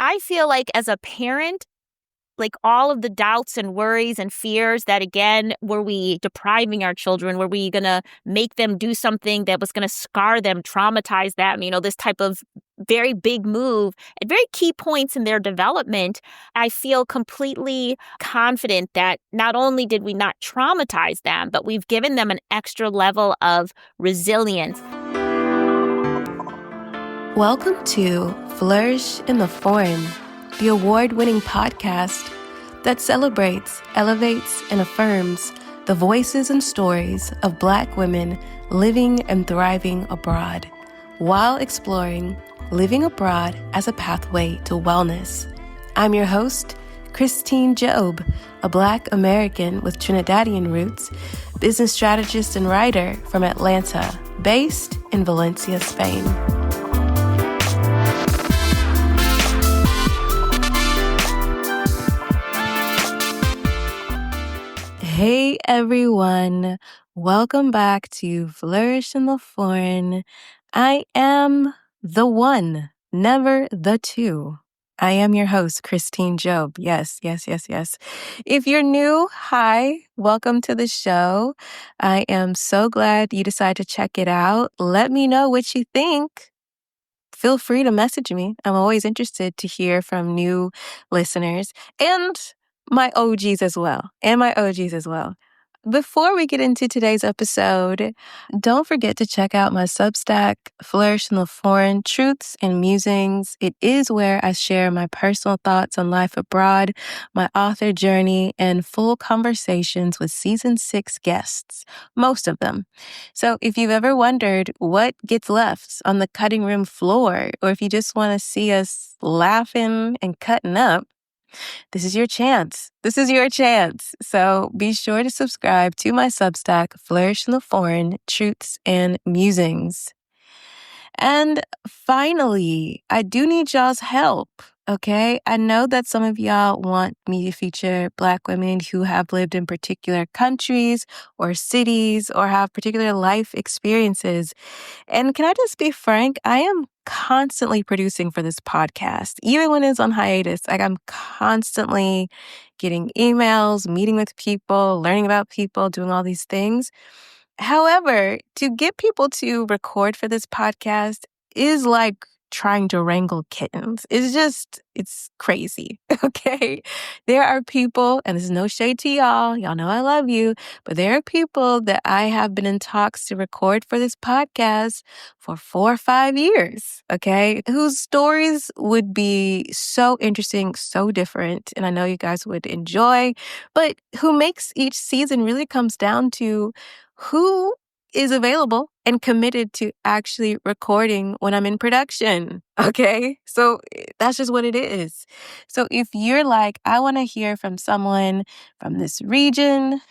I feel like as a parent, like all of the doubts and worries and fears that, again, were we depriving our children? Were we going to make them do something that was going to scar them, traumatize them? This type of very big move at very key points in their development. I feel completely confident that not only did we not traumatize them, but we've given them an extra level of resilience. Welcome to Flourish in the Foreign, the award-winning podcast that celebrates, elevates, and affirms the voices and stories of Black women living and thriving abroad, while exploring living abroad as a pathway to wellness. I'm your host, Christine Job, a Black American with Trinidadian roots, business strategist and writer from Atlanta, based in Valencia, Spain. Hey everyone, welcome back to Flourish in the Foreign. I am the one, never the two. I am your host, Christine Job. Yes. If you're new, hi, welcome to the show. I am so glad you decided to check it out. Let me know what you think. Feel free to message me. I'm always interested to hear from new listeners and my OGs as well. Before we get into today's episode, don't forget to check out my Substack, Flourish in the Foreign, Truths and Musings. It is where I share my personal thoughts on life abroad, my author journey, and full conversations with season 6 guests, most of them. So if you've ever wondered what gets left on the cutting room floor, or if you just want to see us laughing and cutting up, this is your chance. So be sure to subscribe to my Substack, Flourish in the Foreign, Truths and Musings. And finally, I do need y'all's help, okay? I know that some of y'all want me to feature Black women who have lived in particular countries or cities or have particular life experiences. And can I just be frank? I am constantly producing for this podcast. Even when it's on hiatus, I'm constantly getting emails, meeting with people, learning about people, doing all these things. However, to get people to record for this podcast is like trying to wrangle kittens. It's crazy, okay? There are people, and this is no shade to y'all know I love you, but there are people that I have been in talks to record for this podcast for 4 or 5 years, okay? Whose stories would be so interesting, so different, and I know you guys would enjoy, but who makes each season really comes down to who is available and committed to actually recording when I'm in production, okay? So that's just what it is. So if you're like, I want to hear from someone from this region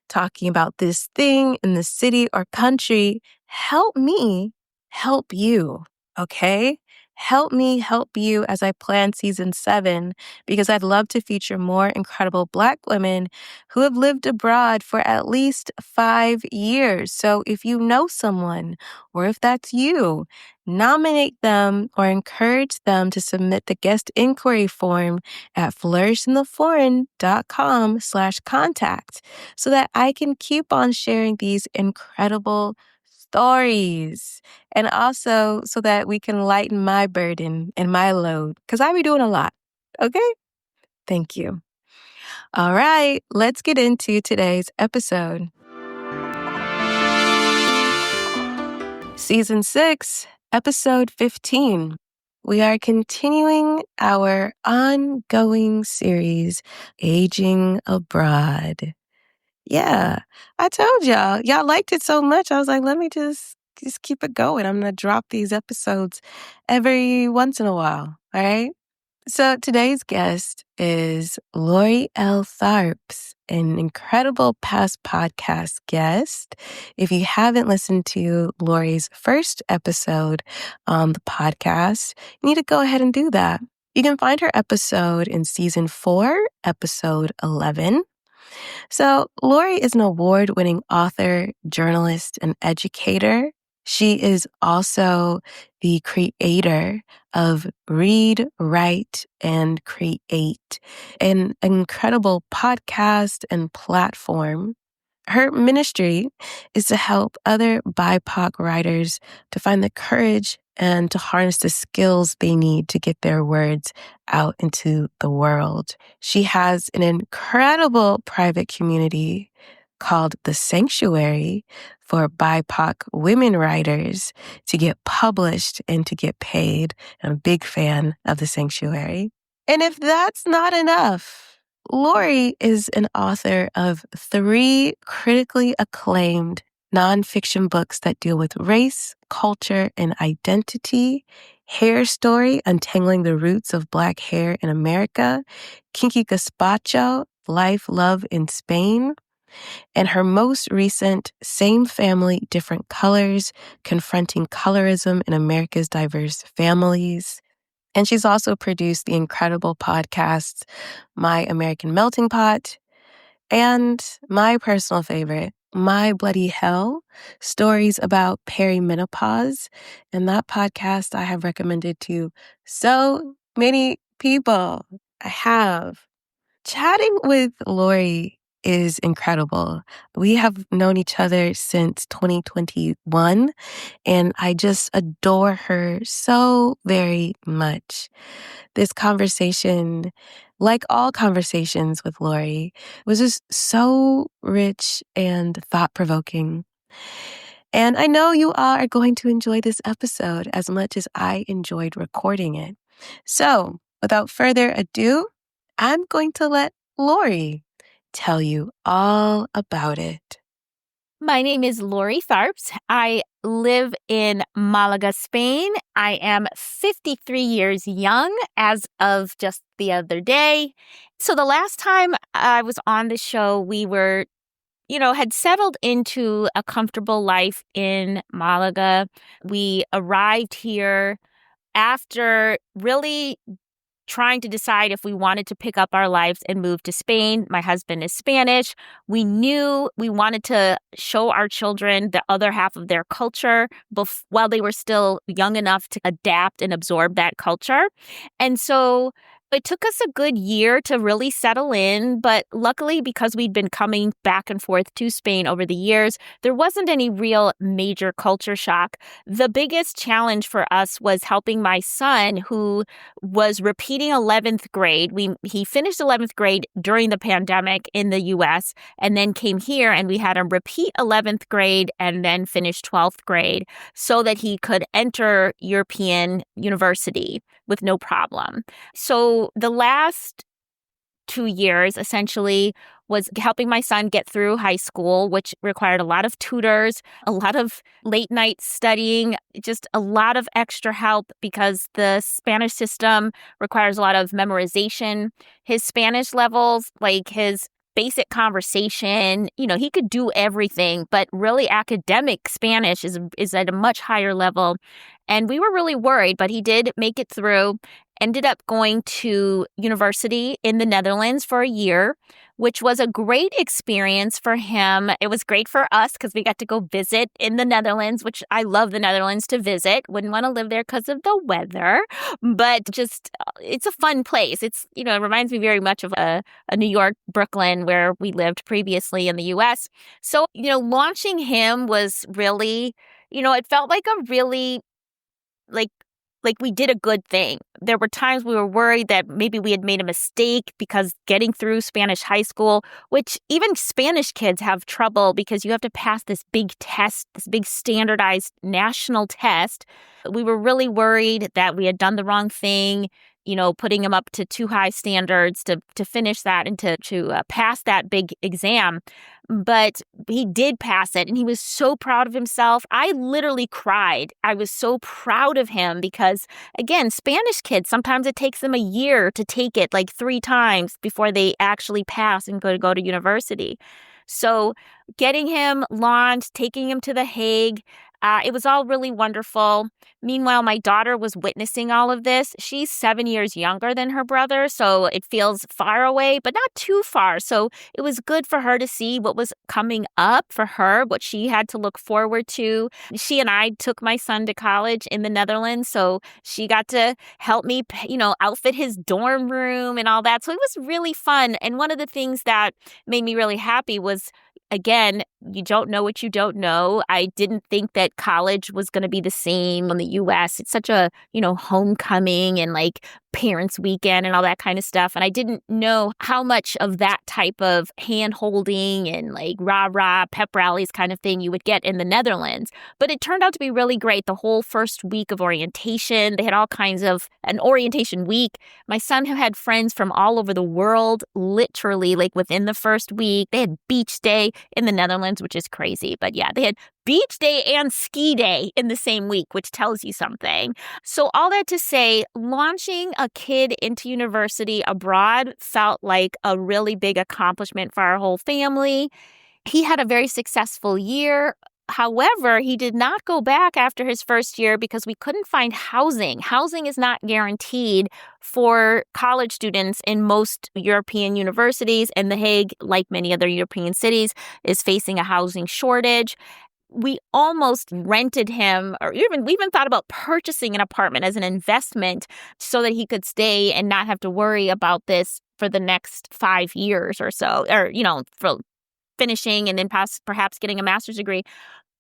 talking about this thing in the city or country, help me help you, okay? Help me help you as I plan season 7, because I'd love to feature more incredible Black women who have lived abroad for at least 5 years. So if you know someone, or if that's you, nominate them or encourage them to submit the guest inquiry form at flourishintheforeign.com/contact so that I can keep on sharing these incredible stories, and also so that we can lighten my burden and my load, because I be doing a lot, okay? Thank you. All right, let's get into today's episode. Season 6, episode 15. We are continuing our ongoing series, Aging Abroad. Yeah, I told y'all liked it so much. I was like, let me just keep it going. I'm going to drop these episodes every once in a while. All right. So today's guest is Lori L. Tharps, an incredible past podcast guest. If you haven't listened to Lori's first episode on the podcast, you need to go ahead and do that. You can find her episode in season 4, episode 11. So Lori is an award-winning author, journalist, and educator. She is also the creator of Read, Write, and Create, an incredible podcast and platform. Her ministry is to help other BIPOC writers to find the courage and to harness the skills they need to get their words out into the world. She has an incredible private community called The Sanctuary for BIPOC women writers to get published and to get paid. I'm a big fan of The Sanctuary. And if that's not enough, Lori is an author of 3 critically acclaimed nonfiction books that deal with race, culture, and identity. Hair Story, Untangling the Roots of Black Hair in America, Kinky Gazpacho, Life, Love in Spain, and her most recent Same Family, Different Colors, Confronting Colorism in America's Diverse Families. And she's also produced the incredible podcasts My American Melting Pot and my personal favorite, My Bloody Hell, stories about perimenopause. And that podcast I have recommended to so many people. I have. Chatting with Lori is incredible. We have known each other since 2021, and I just adore her so very much. This conversation, like all conversations with Lori, was just so rich and thought-provoking. And I know you all are going to enjoy this episode as much as I enjoyed recording it. So, without further ado, I'm going to let Lori tell you all about it. My name is Lori Tharps. I live in Malaga, Spain. I am 53 years young as of just the other day. So the last time I was on the show, we were, had settled into a comfortable life in Malaga. We arrived here after really trying to decide if we wanted to pick up our lives and move to Spain. My husband is Spanish. We knew we wanted to show our children the other half of their culture while they were still young enough to adapt and absorb that culture. And so it took us a good year to really settle in, but luckily, because we'd been coming back and forth to Spain over the years, there wasn't any real major culture shock. The biggest challenge for us was helping my son, who was repeating 11th grade. He finished 11th grade during the pandemic in the US and then came here, and we had him repeat 11th grade and then finish 12th grade so that he could enter European university with no problem. So the last 2 years essentially was helping my son get through high school, which required a lot of tutors, a lot of late night studying, just a lot of extra help because the Spanish system requires a lot of memorization. His Spanish levels, like his basic conversation, he could do everything, but really academic Spanish is at a much higher level. And we were really worried, but he did make it through. Ended up going to university in the Netherlands for a year, which was a great experience for him. It was great for us because we got to go visit in the Netherlands, which I love the Netherlands to visit. Wouldn't want to live there because of the weather, but just it's a fun place. It reminds me very much of a New York, Brooklyn, where we lived previously in the US. So, launching him was really, it felt like a really like we did a good thing. There were times we were worried that maybe we had made a mistake because getting through Spanish high school, which even Spanish kids have trouble because you have to pass this big test, this big standardized national test. We were really worried that we had done the wrong thing, putting him up to too high standards to finish that and to pass that big exam. But he did pass it, and he was so proud of himself. I literally cried. I was so proud of him because, again, Spanish kids, sometimes it takes them a year to take it like 3 times before they actually pass and go to university. So getting him launched, taking him to The Hague, It was all really wonderful. Meanwhile, my daughter was witnessing all of this. She's 7 years younger than her brother, so it feels far away, but not too far. So it was good for her to see what was coming up for her, what she had to look forward to. She and I took my son to college in the Netherlands, so she got to help me, outfit his dorm room and all that. So it was really fun. And one of the things that made me really happy was, again, you don't know what you don't know. I didn't think that college was going to be the same in the US. It's such a, homecoming and like parents' weekend and all that kind of stuff. And I didn't know how much of that type of hand holding and like rah rah pep rallies kind of thing you would get in the Netherlands. But it turned out to be really great. The whole first week of orientation, they had all kinds of an orientation week. My son had friends from all over the world, literally like within the first week. They had beach day in the Netherlands, which is crazy. But yeah, they had beach day and ski day in the same week, which tells you something. So all that to say, launching a kid into university abroad felt like a really big accomplishment for our whole family. He had a very successful year. However, he did not go back after his first year because we couldn't find housing. Housing is not guaranteed for college students in most European universities, and The Hague, like many other European cities, is facing a housing shortage. We almost rented him, or we even thought about purchasing an apartment as an investment so that he could stay and not have to worry about this for the next 5 years or so, or, for finishing and then perhaps getting a master's degree.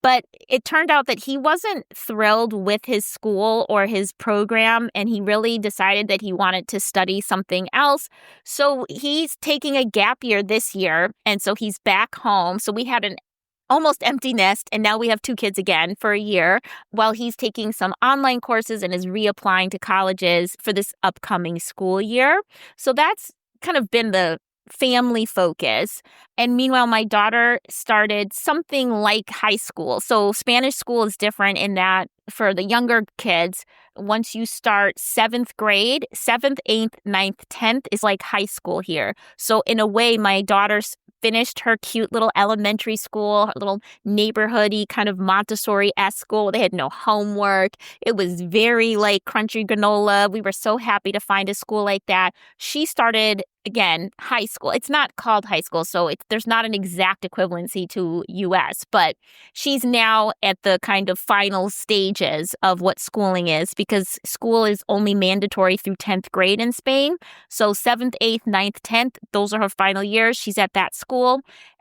But it turned out that he wasn't thrilled with his school or his program, and he really decided that he wanted to study something else. So he's taking a gap year this year, and so he's back home. So we had an almost empty nest, and now we have two kids again for a year while he's taking some online courses and is reapplying to colleges for this upcoming school year. So that's kind of been the family focus. And meanwhile, my daughter started something like high school. So Spanish school is different in that for the younger kids, once you start seventh grade, 7th, 8th, 9th, 10th is like high school here. So in a way, my daughter's finished her cute little elementary school, her little neighborhoody kind of Montessori-esque school. They had no homework. It was very like crunchy granola. We were so happy to find a school like that. She started, again, high school. It's not called high school, so there's not an exact equivalency to US, but she's now at the kind of final stages of what schooling is because school is only mandatory through 10th grade in Spain. So 7th, 8th, 9th, 10th, those are her final years. She's at that school.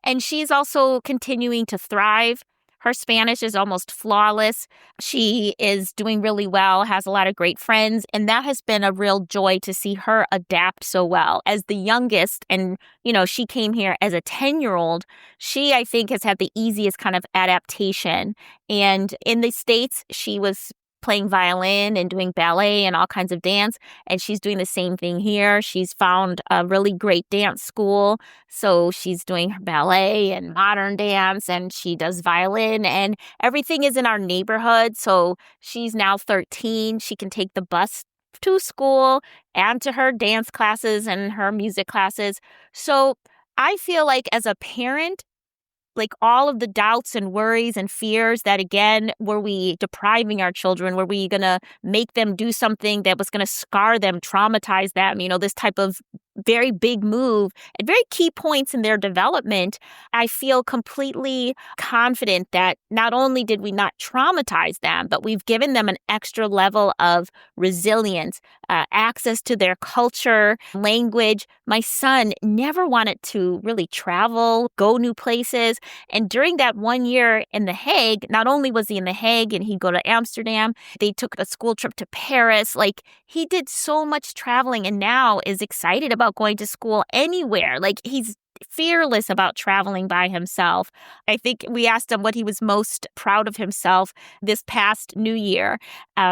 And she's also continuing to thrive. Her Spanish is almost flawless. She is doing really well, has a lot of great friends, and that has been a real joy to see her adapt so well. As the youngest, and, she came here as a 10-year-old, she, I think, has had the easiest kind of adaptation. And in the States, she was playing violin and doing ballet and all kinds of dance. And she's doing the same thing here. She's found a really great dance school. So she's doing her ballet and modern dance, and she does violin, and everything is in our neighborhood. So she's now 13. She can take the bus to school and to her dance classes and her music classes. So I feel like as a parent, like all of the doubts and worries and fears that, again, were we depriving our children? Were we going to make them do something that was going to scar them, traumatize them? This type of very big move at very key points in their development. I feel completely confident that not only did we not traumatize them, but we've given them an extra level of resilience, access to their culture, language. My son never wanted to really travel, go new places. And during that 1 year in The Hague, not only was he in The Hague and he'd go to Amsterdam, they took a school trip to Paris. Like, he did so much traveling and now is excited about going to school anywhere. Like, he's fearless about traveling by himself. I think we asked him what he was most proud of himself this past New Year.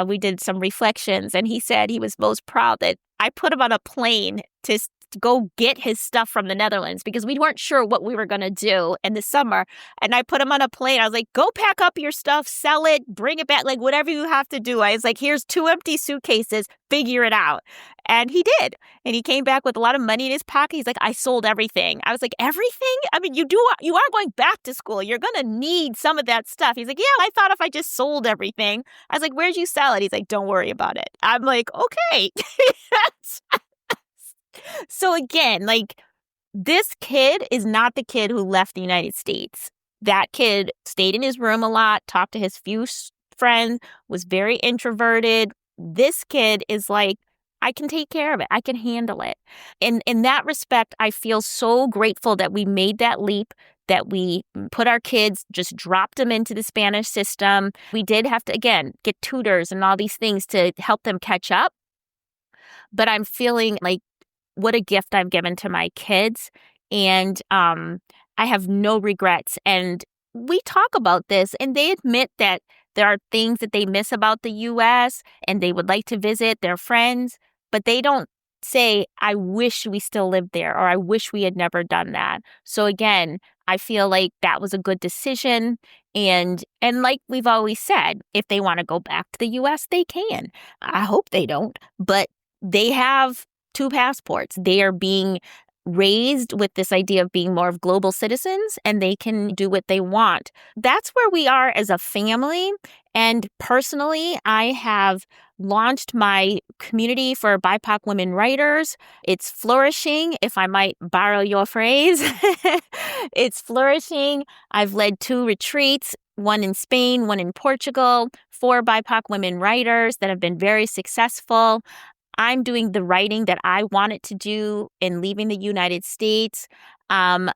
We did some reflections, and he said he was most proud that I put him on a plane to to go get his stuff from the Netherlands because we weren't sure what we were going to do in the summer. And I put him on a plane. I was like, go pack up your stuff, sell it, bring it back, like whatever you have to do. I was like, here's 2 empty suitcases, figure it out. And he did. And he came back with a lot of money in his pocket. He's like, I sold everything. I was like, everything? I mean, you are going back to school. You're going to need some of that stuff. He's like, yeah, I thought if I just sold everything. I was like, where'd you sell it? He's like, don't worry about it. I'm like, okay. So again, like, this kid is not the kid who left the United States. That kid stayed in his room a lot, talked to his few friends, was very introverted. This kid is like, I can take care of it. I can handle it. And in that respect, I feel so grateful that we made that leap, that we put our kids, just dropped them into the Spanish system. We did have to, again, get tutors and all these things to help them catch up. But I'm feeling like what a gift I've given to my kids. And I have no regrets. And we talk about this, and they admit that there are things that they miss about the U.S. and they would like to visit their friends, but they don't say, I wish we still lived there, or I wish we had never done that. So again, I feel like that was a good decision. And like we've always said, if they want to go back to the U.S., they can. I hope they don't, but they have 2 passports. They are being raised with this idea of being more of global citizens, and they can do what they want. That's where we are as a family. And personally, I have launched my community for BIPOC women writers. It's flourishing, if I might borrow your phrase. It's flourishing. I've led 2 retreats, one in Spain, one in Portugal, for BIPOC women writers that have been very successful. I'm doing the writing that I wanted to do in leaving the United States. I'm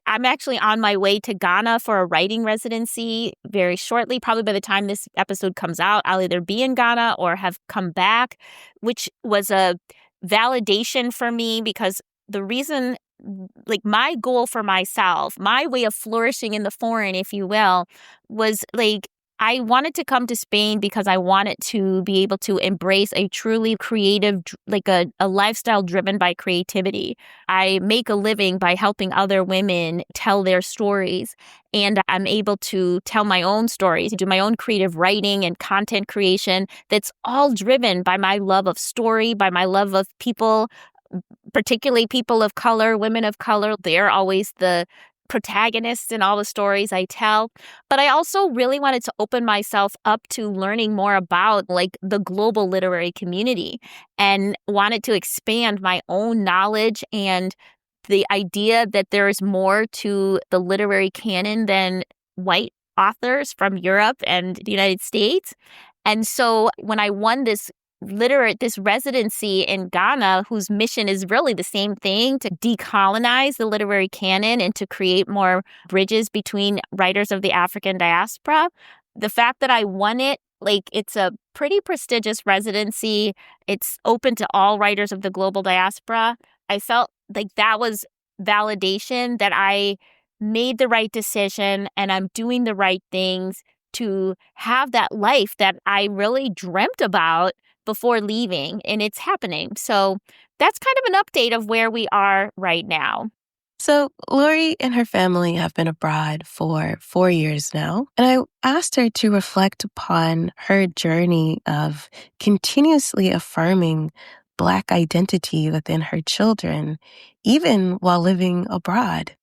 actually on my way to Ghana for a writing residency very shortly. Probably by the time this episode comes out, I'll either be in Ghana or have come back, which was a validation for me because the reason, like, my goal for myself, my way of flourishing in the foreign, if you will, was like, I wanted to come to Spain because I wanted to be able to embrace a truly creative, like a lifestyle driven by creativity. I make a living by helping other women tell their stories, and I'm able to tell my own stories, do my own creative writing and content creation that's all driven by my love of story, by my love of people, particularly people of color, women of color. They're always the protagonists in all the stories I tell. But I also really wanted to open myself up to learning more about like the global literary community, and wanted to expand my own knowledge and the idea that there is more to the literary canon than white authors from Europe and the United States. And so when I won this residency in Ghana, whose mission is really the same thing, to decolonize the literary canon and to create more bridges between writers of the African diaspora. The fact that I won it, like, it's a pretty prestigious residency. It's open to all writers of the global diaspora. I felt like that was validation that I made the right decision and I'm doing the right things to have that life that I really dreamt about before leaving, and it's happening. So that's kind of an update of where we are right now. So Lori and her family have been abroad for 4 years now, and I asked her to reflect upon her journey of continuously affirming Black identity within her children, even while living abroad.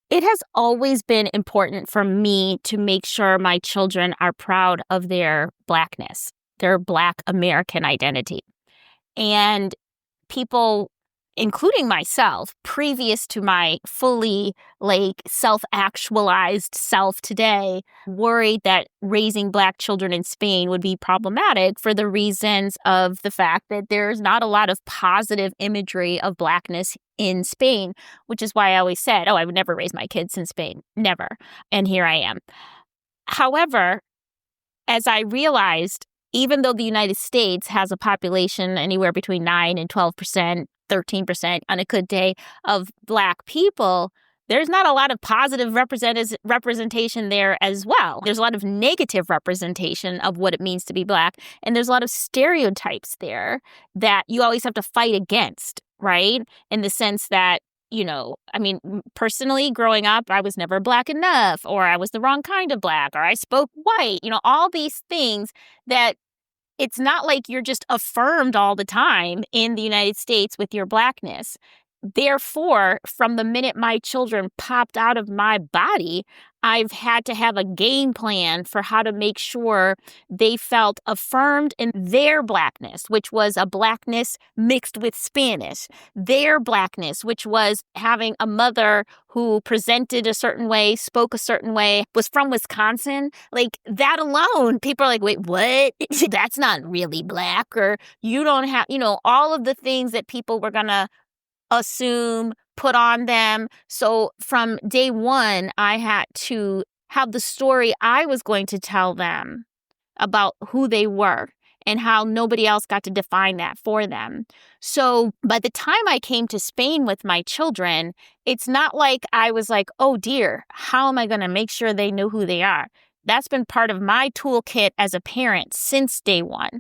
It has always been important for me to make sure my children are proud of their Blackness, their Black American identity. And people, including myself, previous to my fully like self-actualized self today, worried that raising Black children in Spain would be problematic for the reasons of the fact that there's not a lot of positive imagery of Blackness in Spain, which is why I always said, oh, I would never raise my kids in Spain. Never. And here I am. However, as I realized, even though the United States has a population anywhere between 9 and 12%, 13% on a good day of Black people, there's not a lot of positive representation there as well. There's a lot of negative representation of what it means to be Black. And there's a lot of stereotypes there that you always have to fight against. right? In the sense that, I mean, personally, growing up, I was never Black enough, or I was the wrong kind of Black, or I spoke white, all these things that it's not like you're just affirmed all the time in the United States with your Blackness. Therefore, from the minute my children popped out of my body, I've had to have a game plan for how to make sure they felt affirmed in their Blackness, which was a Blackness mixed with Spanish. Their Blackness, which was having a mother who presented a certain way, spoke a certain way, was from Wisconsin. Like that alone, people are like, wait, what? That's not really Black. Or you don't have, all of the things that people were going to assume, put on them. So from day one, I had to have the story I was going to tell them about who they were and how nobody else got to define that for them. So by the time I came to Spain with my children, it's not like I was like, oh dear, how am I going to make sure they know who they are? That's been part of my toolkit as a parent since day one.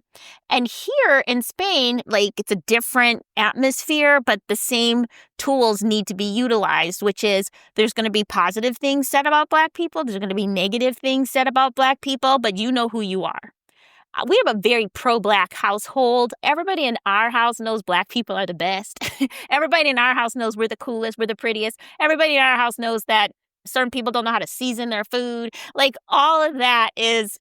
And here in Spain, like it's a different atmosphere, but the same tools need to be utilized, which is there's going to be positive things said about Black people. There's going to be negative things said about Black people, but you know who you are. We have a very pro-Black household. Everybody in our house knows Black people are the best. Everybody in our house knows we're the coolest, we're the prettiest. Everybody in our house knows that certain people don't know how to season their food. Like all of that is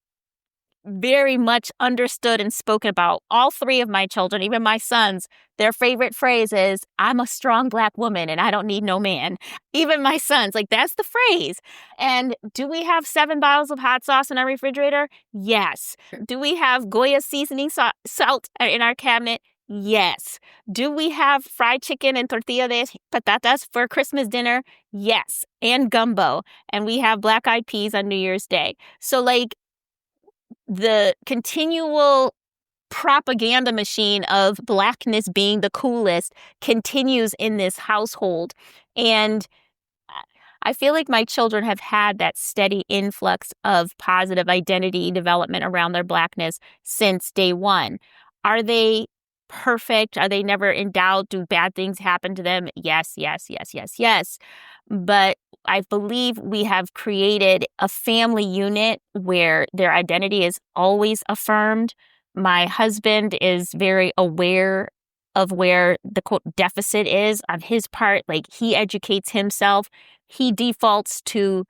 very much understood and spoken about. All three of my children, even my sons, their favorite phrase is, I'm a strong Black woman and I don't need no man. Even my sons, like that's the phrase. And do we have 7 bottles of hot sauce in our refrigerator? Yes. Do we have Goya seasoning salt in our cabinet? Yes. Do we have fried chicken and tortilla de patatas for Christmas dinner? Yes. And gumbo. And we have black-eyed peas on New Year's Day. So like, the continual propaganda machine of Blackness being the coolest continues in this household. And I feel like my children have had that steady influx of positive identity development around their Blackness since day one. Are they perfect? Are they never in doubt? Do bad things happen to them? Yes, yes, yes, yes, yes. But I believe we have created a family unit where their identity is always affirmed. My husband is very aware of where the quote deficit is on his part. Like he educates himself. He defaults to,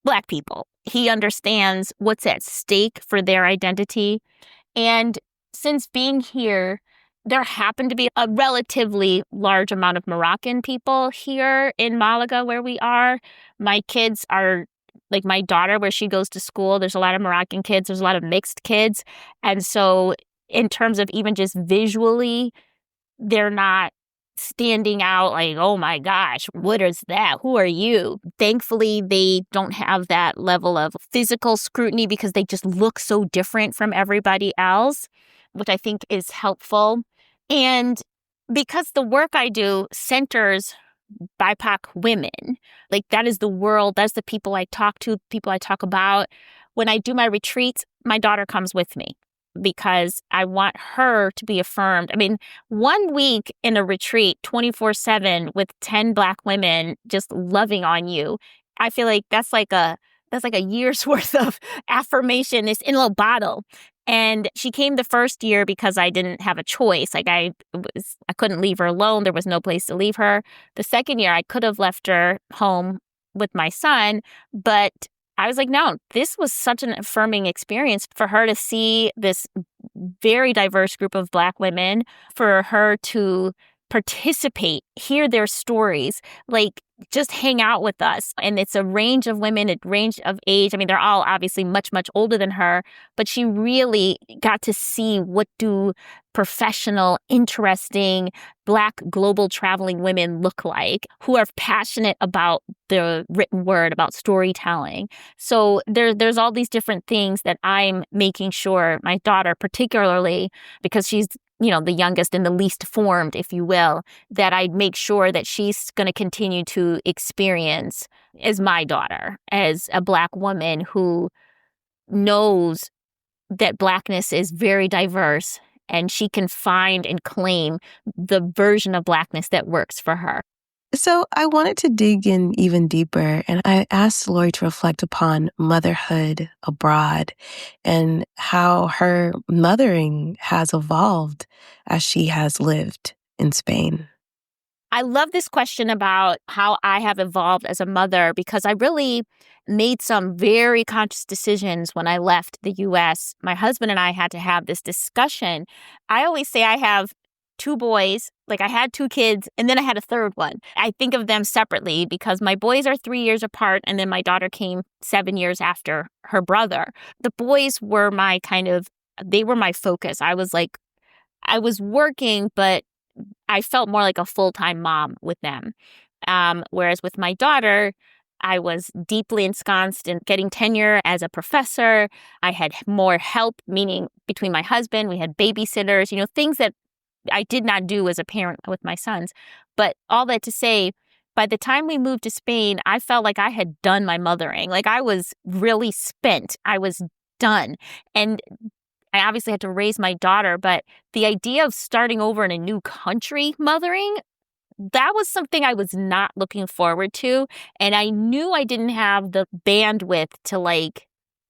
Black people. He understands what's at stake for their identity. And since being here, there happened to be a relatively large amount of Moroccan people here in Malaga where we are. My kids are, like my daughter, where she goes to school, there's a lot of Moroccan kids, there's a lot of mixed kids. And so in terms of even just visually, they're not standing out like, oh my gosh, what is that? Who are you? Thankfully, they don't have that level of physical scrutiny because they just look so different from everybody else, which I think is helpful. And because the work I do centers BIPOC women, like that is the world, that's the people I talk to, people I talk about. When I do my retreats, my daughter comes with me because I want her to be affirmed. I mean, 1 week in a retreat, 24/7 with 10 Black women just loving on you, I feel like that's like a year's worth of affirmation. It's in a little bottle. And she came the first year because I didn't have a choice. Like I couldn't leave her alone. There was no place to leave her. The second year, I could have left her home with my son, but I was like, no, this was such an affirming experience for her to see this very diverse group of Black women, for her to participate, hear their stories, like just hang out with us. And it's a range of women, a range of age. I mean, they're all obviously much, much older than her, but she really got to see what do professional, interesting, Black global traveling women look like who are passionate about the written word, about storytelling. So there's all these different things that I'm making sure my daughter, particularly because she's the youngest and the least formed, if you will, that I make sure that she's going to continue to experience as my daughter, as a Black woman who knows that Blackness is very diverse and she can find and claim the version of Blackness that works for her. So I wanted to dig in even deeper, and I asked Lori to reflect upon motherhood abroad and how her mothering has evolved as she has lived in Spain. I love this question about how I have evolved as a mother because I really made some very conscious decisions when I left the US. My husband and I had to have this discussion. I always say I have two boys, like I had two kids, and then I had a third one. I think of them separately because my boys are 3 years apart, and then my daughter came 7 years after her brother. The boys were they were my focus. I was working, but I felt more like a full-time mom with them. Whereas with my daughter, I was deeply ensconced in getting tenure as a professor. I had more help, meaning between my husband, we had babysitters, things that I did not do as a parent with my sons. But all that to say, by the time we moved to Spain, I felt like I had done my mothering. Like I was really spent. I was done. And I obviously had to raise my daughter, but the idea of starting over in a new country mothering, that was something I was not looking forward to. And I knew I didn't have the bandwidth to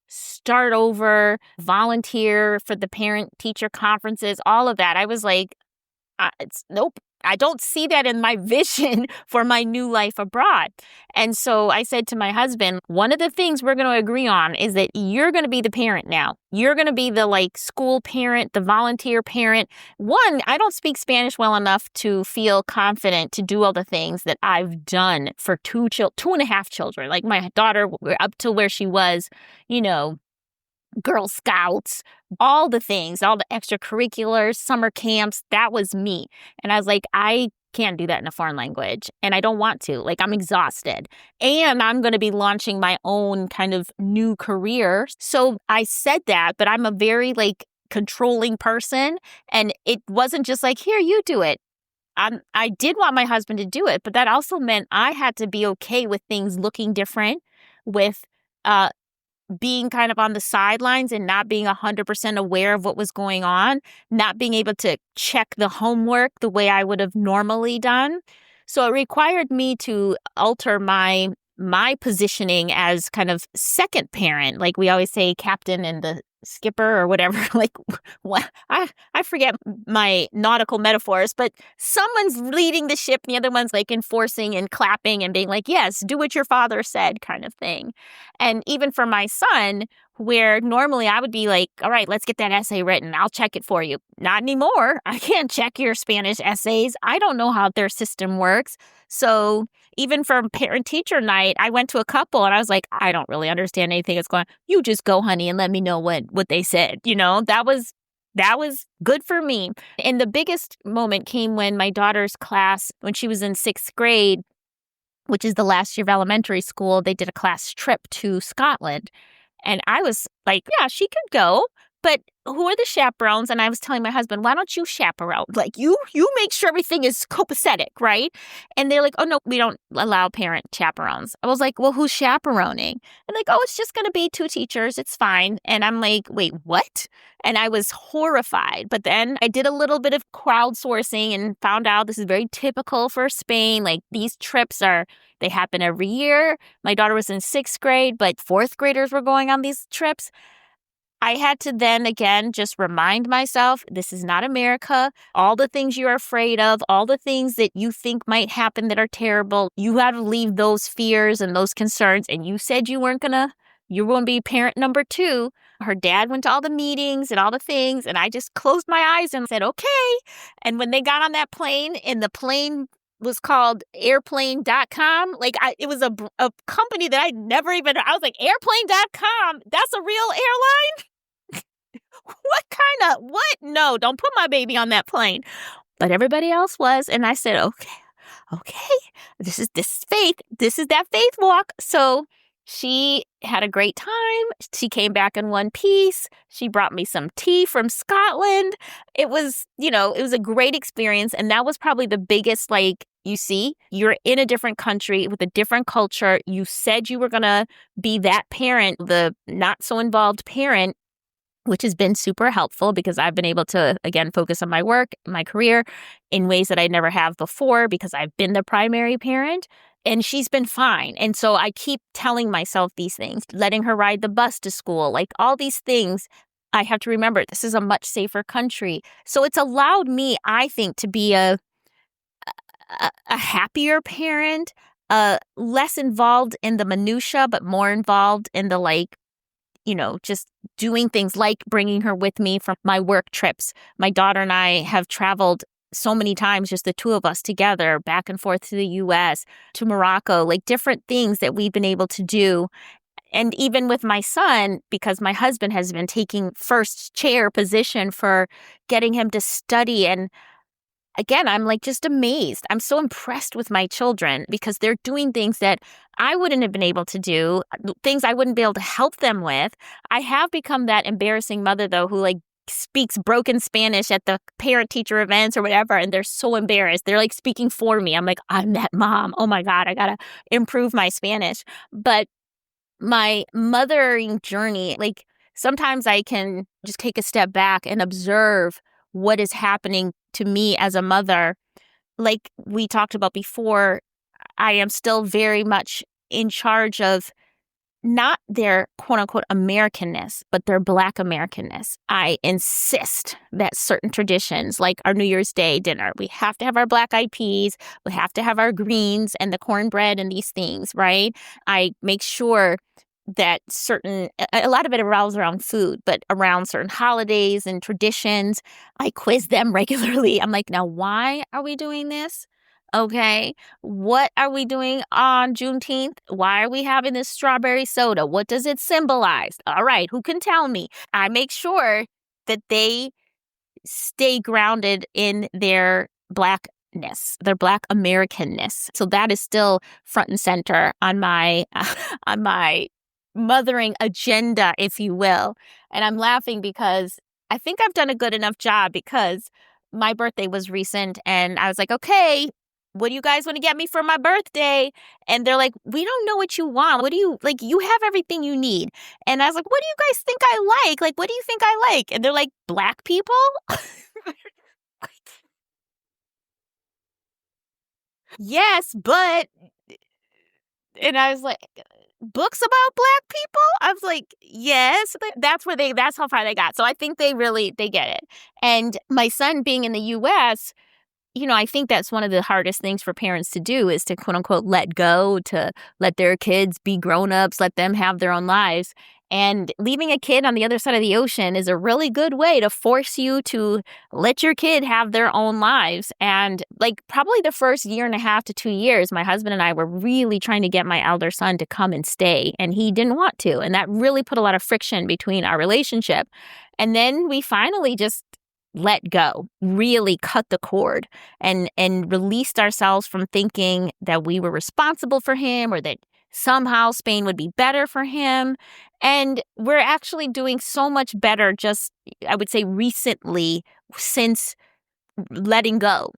start over, volunteer for the parent teacher conferences, all of that. I was like, nope. I don't see that in my vision for my new life abroad. And so I said to my husband, one of the things we're going to agree on is that you're going to be the parent now. You're going to be the school parent, the volunteer parent. One, I don't speak Spanish well enough to feel confident to do all the things that I've done for two and a half children. Like my daughter, up to where she was, you know, Girl Scouts, all the things, all the extracurriculars, summer camps, that was me. And I was like, I can't do that in a foreign language. And I don't want to. I'm exhausted. And I'm going to be launching my own kind of new career. So I said that, but I'm a very controlling person. And it wasn't just here, you do it. I did want my husband to do it, but that also meant I had to be okay with things looking different, with being kind of on the sidelines and not being 100% aware of what was going on, not being able to check the homework the way I would have normally done. So it required me to alter my positioning as kind of second parent. Like we always say, captain and the skipper or whatever. I forget my nautical metaphors, but someone's leading the ship and the other one's enforcing and clapping and being like, yes, do what your father said kind of thing. And even for my son, where normally I would be like, all right, let's get that essay written. I'll check it for you. Not anymore. I can't check your Spanish essays. I don't know how their system works. So even for parent-teacher night, I went to a couple and I was like, I don't really understand anything that's going on. You just go, honey, and let me know what they said. That was good for me. And the biggest moment came when my daughter's class, when she was in 6th grade, which is the last year of elementary school, they did a class trip to Scotland. And I was like, yeah, she could go, but who are the chaperones? And I was telling my husband, why don't you chaperone? You make sure everything is copacetic, right? And they're like, oh, no, we don't allow parent chaperones. I was like, well, who's chaperoning? And oh, it's just going to be 2 teachers. It's fine. And I'm like, wait, what? And I was horrified. But then I did a little bit of crowdsourcing and found out this is very typical for Spain. These trips they happen every year. My daughter was in 6th grade, but 4th graders were going on these trips. I had to then again just remind myself, this is not America. All the things you're afraid of, all the things that you think might happen that are terrible, you have to leave those fears and those concerns. And you said you were going to be parent number 2. Her dad went to all the meetings and all the things. And I just closed my eyes and said, okay. And when they got on that plane and the plane was called airplane.com. It was a company that I never even, I was like, airplane.com, that's a real airline? What? No, don't put my baby on that plane. But everybody else was. And I said, okay, this is faith. This is that faith walk. So she had a great time. She came back in one piece. She brought me some tea from Scotland. It was a great experience. And that was probably the biggest, you see, you're in a different country with a different culture. You said you were going to be that parent, the not so involved parent. which has been super helpful because I've been able to, again, focus on my work, my career in ways that I never have before because I've been the primary parent. And she's been fine. And so I keep telling myself these things, letting her ride the bus to school, like all these things. I have to remember this is a much safer country. So it's allowed me, I think, to be a happier parent, less involved in the minutia, but more involved in the just doing things like bringing her with me from my work trips. My daughter and I have traveled so many times, just the two of us together, back and forth to the US, to Morocco, like different things that we've been able to do. And even with my son, because my husband has been taking first chair position for getting him to study. And again, I'm like just amazed. I'm so impressed with my children because they're doing things that I wouldn't have been able to do, things I wouldn't be able to help them with. I have become that embarrassing mother, though, who speaks broken Spanish at the parent-teacher events or whatever, and they're so embarrassed. They're like speaking for me. I'm like, I'm that mom. Oh my God, I gotta improve my Spanish. But my mothering journey, sometimes I can just take a step back and observe what is happening to me as a mother. Like we talked about before, I am still very much in charge of not their quote unquote Americanness, but their Black Americanness. I insist that certain traditions, like our New Year's Day dinner, we have to have our black eyed peas, we have to have our greens and the cornbread and these things, right? I make sure that a lot of it revolves around food, but around certain holidays and traditions, I quiz them regularly. I'm like, now, why are we doing this? Okay. What are we doing on Juneteenth? Why are we having this strawberry soda? What does it symbolize? All right. Who can tell me? I make sure that they stay grounded in their Blackness, their Black Americanness. So that is still front and center on my on my mothering agenda, if you will. And I'm laughing because I think I've done a good enough job because my birthday was recent and I was like, okay, what do you guys want to get me for my birthday? And they're like, we don't know what you want. What do you like? You have everything you need. And I was like, what do you guys think I like? Like, what do you think I like? And they're like, Black people? Yes, but, and I was like, books about Black people? I was like, yes. That's how far they got. So I think they get it. And my son being in the US, I think that's one of the hardest things for parents to do is to quote unquote let go, to let their kids be grown-ups, let them have their own lives. And leaving a kid on the other side of the ocean is a really good way to force you to let your kid have their own lives. And probably the first year and a half to 2 years, my husband and I were really trying to get my elder son to come and stay, and he didn't want to. And that really put a lot of friction between our relationship. And then we finally just let go, really cut the cord and released ourselves from thinking that we were responsible for him or that somehow Spain would be better for him. And we're actually doing so much better just, I would say, recently since letting go.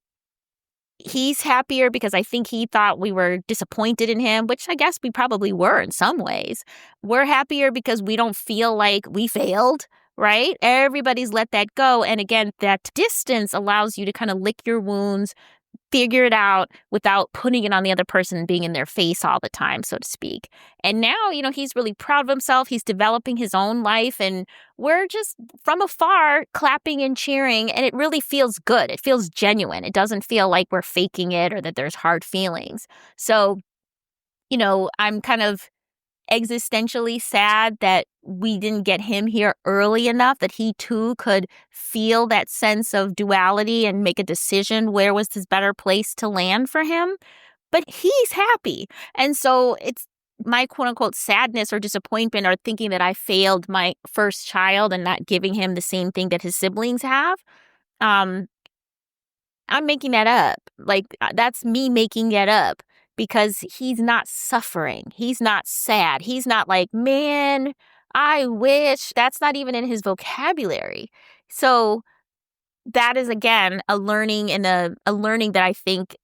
He's happier because I think he thought we were disappointed in him, which I guess we probably were in some ways. We're happier because we don't feel like we failed, right? Everybody's let that go. And again, that distance allows you to kind of lick your wounds, figure it out without putting it on the other person and being in their face all the time, so to speak. And now, he's really proud of himself. He's developing his own life and we're just from afar clapping and cheering. And it really feels good. It feels genuine. It doesn't feel like we're faking it or that there's hard feelings. So, I'm kind of existentially sad that we didn't get him here early enough that he too could feel that sense of duality and make a decision where was this better place to land for him. But he's happy. And so it's my quote unquote sadness or disappointment or thinking that I failed my first child and not giving him the same thing that his siblings have. Um, I'm making that up. That's me making it up because he's not suffering. He's not sad. He's not like, man, I wish. That's not even in his vocabulary. So that is, again, a learning and a learning that I think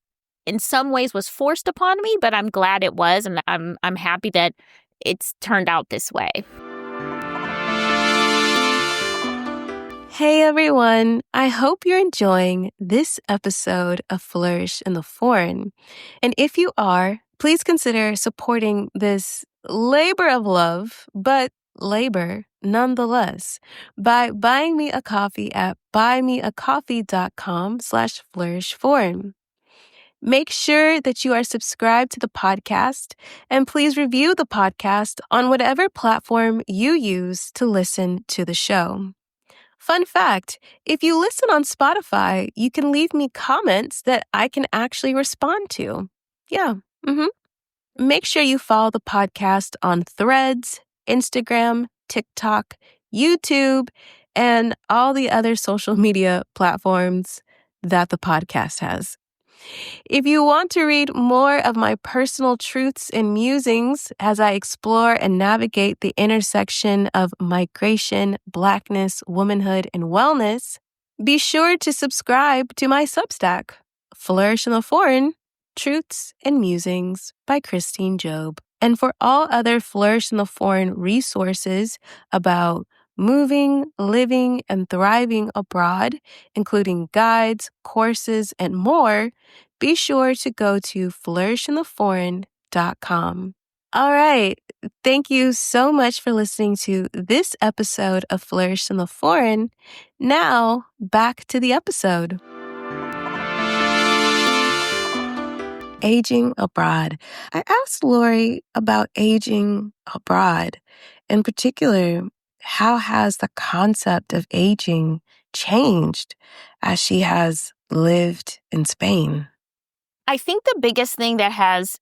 in some ways was forced upon me, but I'm glad it was. And I'm happy that it's turned out this way. Hey everyone, I hope you're enjoying this episode of Flourish in the Foreign. And if you are, please consider supporting this labor of love, but labor nonetheless, by buying me a coffee at buymeacoffee.com/flourishforeign. Make sure that you are subscribed to the podcast and please review the podcast on whatever platform you use to listen to the show. Fun fact, if you listen on Spotify, you can leave me comments that I can actually respond to. Yeah. Make sure you follow the podcast on Threads, Instagram, TikTok, YouTube, and all the other social media platforms that the podcast has. If you want to read more of my personal truths and musings as I explore and navigate the intersection of migration, Blackness, womanhood, and wellness, be sure to subscribe to my Substack, Flourish in the Foreign, Truths and Musings by Christine Job. And for all other Flourish in the Foreign resources about moving, living, and thriving abroad, including guides, courses, and more, be sure to go to flourishintheforeign.com. All right. Thank you so much for listening to this episode of Flourish in the Foreign. Now, back to the episode. Aging abroad. I asked Lori about aging abroad. In particular, how has the concept of aging changed as she has lived in Spain? I think the biggest thing that has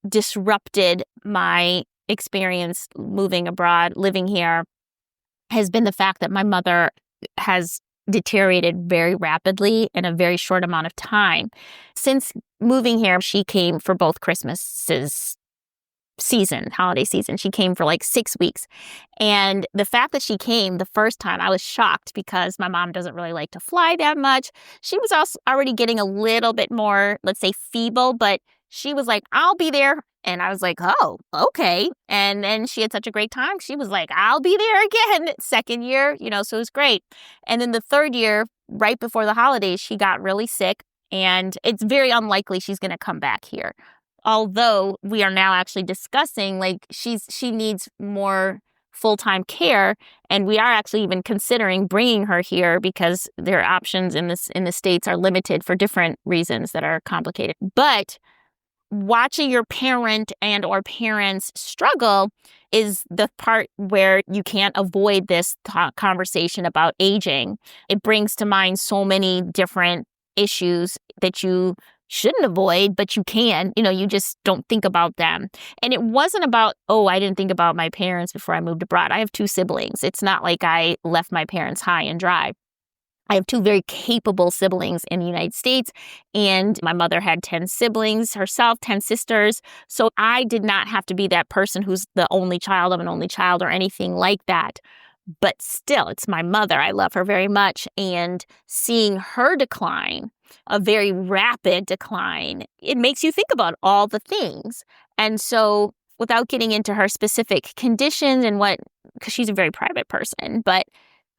disrupted my experience moving abroad, living here, has been the fact that my mother has deteriorated very rapidly in a very short amount of time. Since moving here, she came for both Christmases holiday season. She came for like 6 weeks. And the fact that she came the first time, I was shocked because my mom doesn't really like to fly that much. She was also already getting a little bit more, let's say, feeble, but she was like, I'll be there. And I was like, oh, okay. And then she had such a great time. She was like, I'll be there again. Second year, so it was great. And then the third year, right before the holidays, she got really sick. And it's very unlikely she's going to come back here. Although we are now actually discussing, like, she needs more full-time care, and we are actually even considering bringing her here because their options in the States are limited for different reasons that are complicated. But watching your parent and or parents struggle is the part where you can't avoid this conversation about aging. It brings to mind so many different issues that you shouldn't avoid, but you can, you just don't think about them. And it wasn't about, oh, I didn't think about my parents before I moved abroad. I have 2 siblings. It's not like I left my parents high and dry. I have 2 very capable siblings in the United States, and my mother had 10 siblings herself, 10 sisters. So I did not have to be that person who's the only child of an only child or anything like that. But still, it's my mother. I love her very much. And seeing her decline, a very rapid decline, it makes you think about all the things. And so without getting into her specific conditions and because she's a very private person, but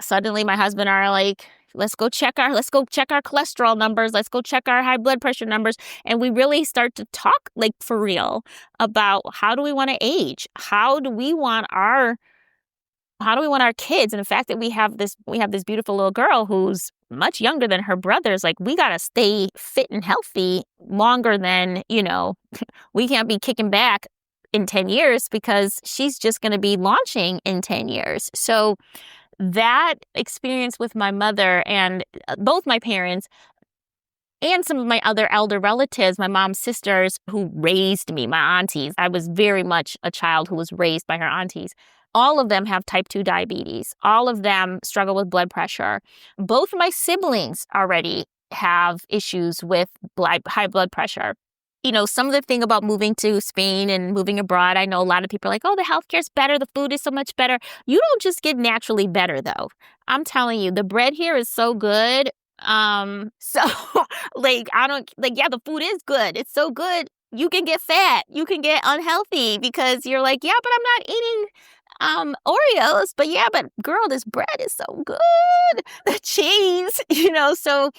suddenly my husband are like, let's go check our cholesterol numbers. Let's go check our high blood pressure numbers. And we really start to talk, like, for real about how do we want to age? How do we want our kids? And the fact that we have this beautiful little girl who's much younger than her brothers, like, we got to stay fit and healthy longer than, we can't be kicking back in 10 years because she's just going to be launching in 10 years. So that experience with my mother and both my parents and some of my other elder relatives, my mom's sisters who raised me, my aunties. I was very much a child who was raised by her aunties. All of them have type 2 diabetes. All of them struggle with blood pressure. Both of my siblings already have issues with high blood pressure. Some of the thing about moving to Spain and moving abroad, I know a lot of people are like, oh, the healthcare's better. The food is so much better. You don't just get naturally better, though. I'm telling you, the bread here is so good. So the food is good. It's so good. You can get fat. You can get unhealthy because you're like, yeah, but I'm not eating Oreos, but yeah, but girl, this bread is so good. The cheese, so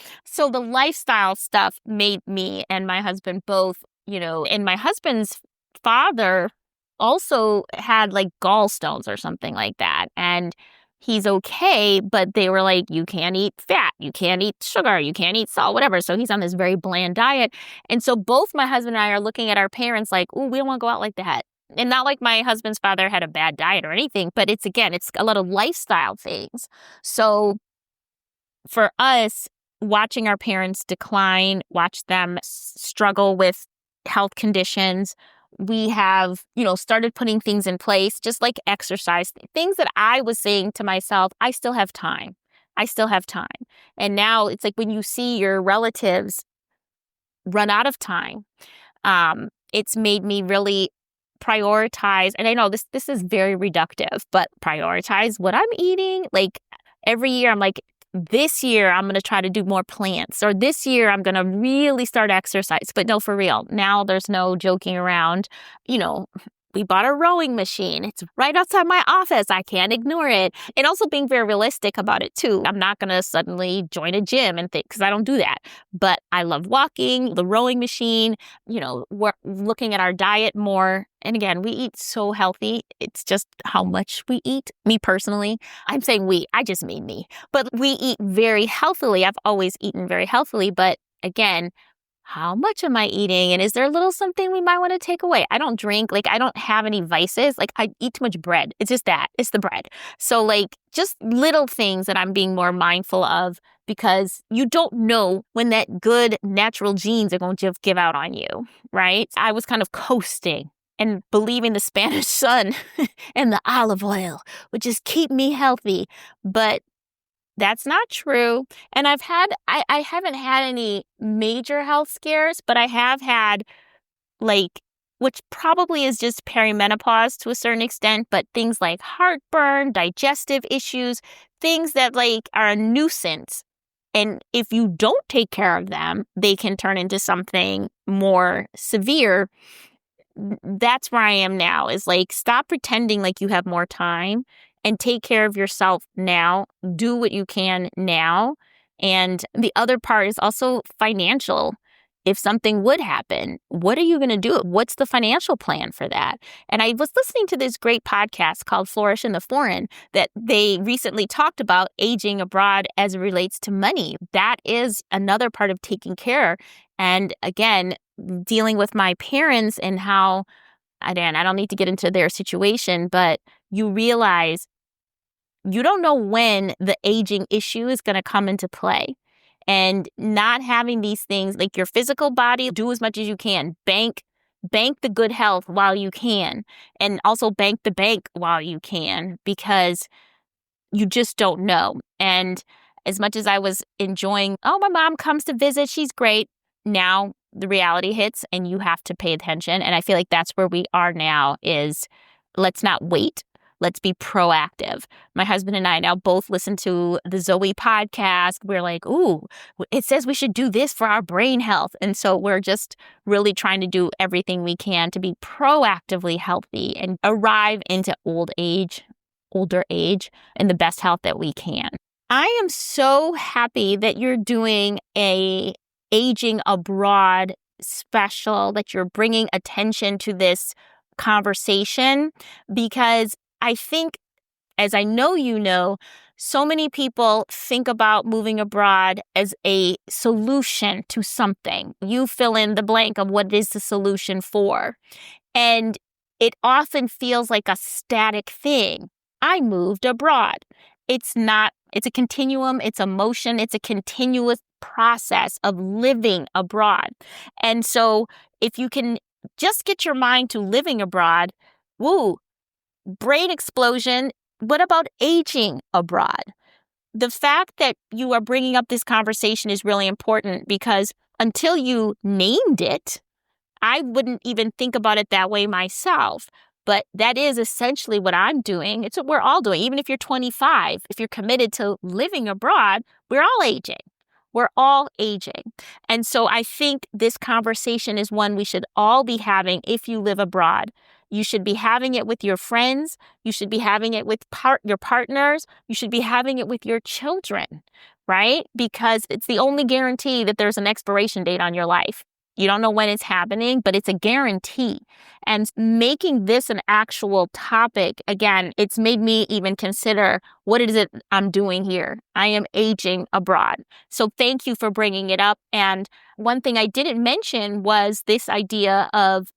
the lifestyle stuff made me and my husband both, and my husband's father also had like gallstones or something like that. And he's okay, but they were like, you can't eat fat, you can't eat sugar, you can't eat salt, whatever. So he's on this very bland diet. And so both my husband and I are looking at our parents like, oh, we don't want to go out like that. And not like my husband's father had a bad diet or anything, but it's a lot of lifestyle things. So for us, watching our parents decline, watch them struggle with health conditions, we have, started putting things in place, just like exercise, things that I was saying to myself, I still have time. I still have time. And now it's like when you see your relatives run out of time, it's made me really prioritize. And I know this is very reductive, but prioritize what I'm eating. Like every year, I'm like, this year I'm going to try to do more plants, or this year I'm going to really start exercise. But no, for real, now there's no joking around. We bought a rowing machine. It's right outside my office. I can't ignore it. And also being very realistic about it too. I'm not going to suddenly join a gym and think, because I don't do that. But I love walking, the rowing machine, we're looking at our diet more. And again, we eat so healthy. It's just how much we eat. Me personally, I'm saying we, I just mean me. But we eat very healthily. I've always eaten very healthily. But again, how much am I eating? And is there a little something we might want to take away? I don't drink. Like, I don't have any vices. Like, I eat too much bread. It's just that. It's the bread. So, like, just little things that I'm being more mindful of, because you don't know when that good natural genes are going to just give out on you, right? I was kind of coasting and believing the Spanish sun and the olive oil would just keep me healthy. But that's not true. And I haven't had any major health scares, but I have had like, which probably is just perimenopause to a certain extent, but things like heartburn, digestive issues, things that like are a nuisance. And if you don't take care of them, they can turn into something more severe. That's where I am now, is like, stop pretending like you have more time and take care of yourself now. Do what you can now. And the other part is also financial. If something would happen, what are you going to do? What's the financial plan for that? And I was listening to this great podcast called Flourish in the Foreign that they recently talked about aging abroad as it relates to money. That is another part of taking care. And again, dealing with my parents and how, again, I don't need to get into their situation, but you realize you don't know when the aging issue is going to come into play. And not having these things, like your physical body, do as much as you can. Bank the good health while you can. And also bank the bank while you can, because you just don't know. And as much as I was enjoying, oh, my mom comes to visit, she's great. Now the reality hits and you have to pay attention. And I feel like that's where we are now, is let's not wait. Let's be proactive. My husband and I now both listen to the Zoe podcast. We're like, ooh, it says we should do this for our brain health. And so we're just really trying to do everything we can to be proactively healthy and arrive into older age, in the best health that we can. I am so happy that you're doing a aging abroad special, that you're bringing attention to this conversation, because I think, as I know you know, so many people think about moving abroad as a solution to something. You fill in the blank of what is the solution for. And it often feels like a static thing. I moved abroad. It's not. It's a continuum. It's a motion. It's a continuous process of living abroad. And so if you can just get your mind to living abroad, woo, brain explosion. What about aging abroad? The fact that you are bringing up this conversation is really important, because until you named it, I wouldn't even think about it that way myself. But that is essentially what I'm doing. It's what we're all doing. Even if you're 25, if you're committed to living abroad, we're all aging. We're all aging. And so I think this conversation is one we should all be having if you live abroad. You should be having it with your friends. You should be having it with your partners. You should be having it with your children, right? Because it's the only guarantee that there's an expiration date on your life. You don't know when it's happening, but it's a guarantee. And making this an actual topic, again, it's made me even consider what is it I'm doing here? I am aging abroad. So thank you for bringing it up. And one thing I didn't mention was this idea of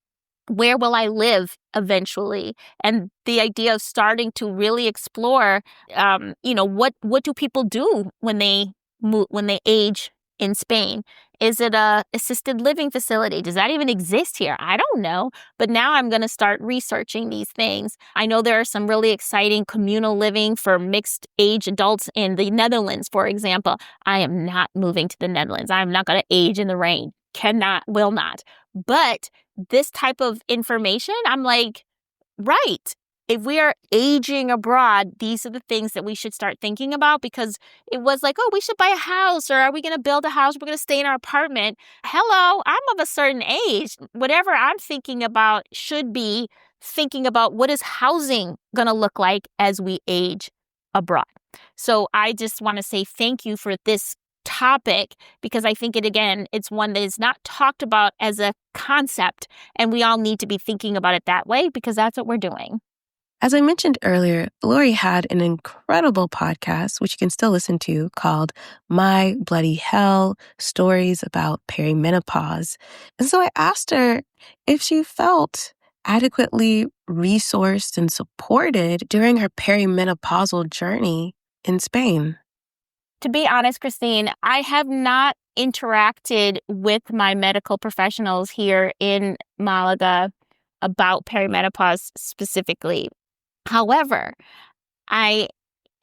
where will I live eventually? And the idea of starting to really explore, what do people do when they move, when they age in Spain? Is it a assisted living facility? Does that even exist here? I don't know. But now I'm going to start researching these things. I know there are some really exciting communal living for mixed age adults in the Netherlands, for example. I am not moving to the Netherlands. I'm not going to age in the rain. Cannot, will not. But this type of information, I'm like, right. If we are aging abroad, these are the things that we should start thinking about, because it was like, oh, we should buy a house, or are we going to build a house? We're going to stay in our apartment. Hello, I'm of a certain age. Whatever I'm thinking about should be thinking about what is housing going to look like as we age abroad. So I just want to say thank you for this topic, because I think it's one that is not talked about as a concept, and we all need to be thinking about it that way, because that's what we're doing. As I mentioned earlier, Lori had an incredible podcast, which you can still listen to, called My Bloody Hell, Stories About Perimenopause. And so I asked her if she felt adequately resourced and supported during her perimenopausal journey in Spain. To be honest, Christine, I have not interacted with my medical professionals here in Malaga about perimenopause specifically. However, I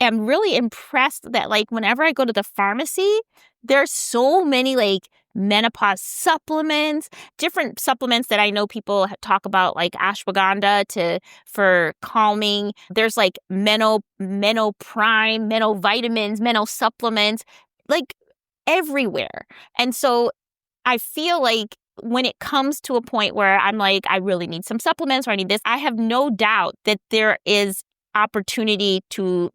am really impressed that, like, whenever I go to the pharmacy, there's so many like menopause supplements, different supplements that I know people talk about, like ashwagandha for calming. There's like meno vitamins, meno supplements, like everywhere. And so I feel like when it comes to a point where I'm like, I really need some supplements, or I need this, I have no doubt that there is opportunity to,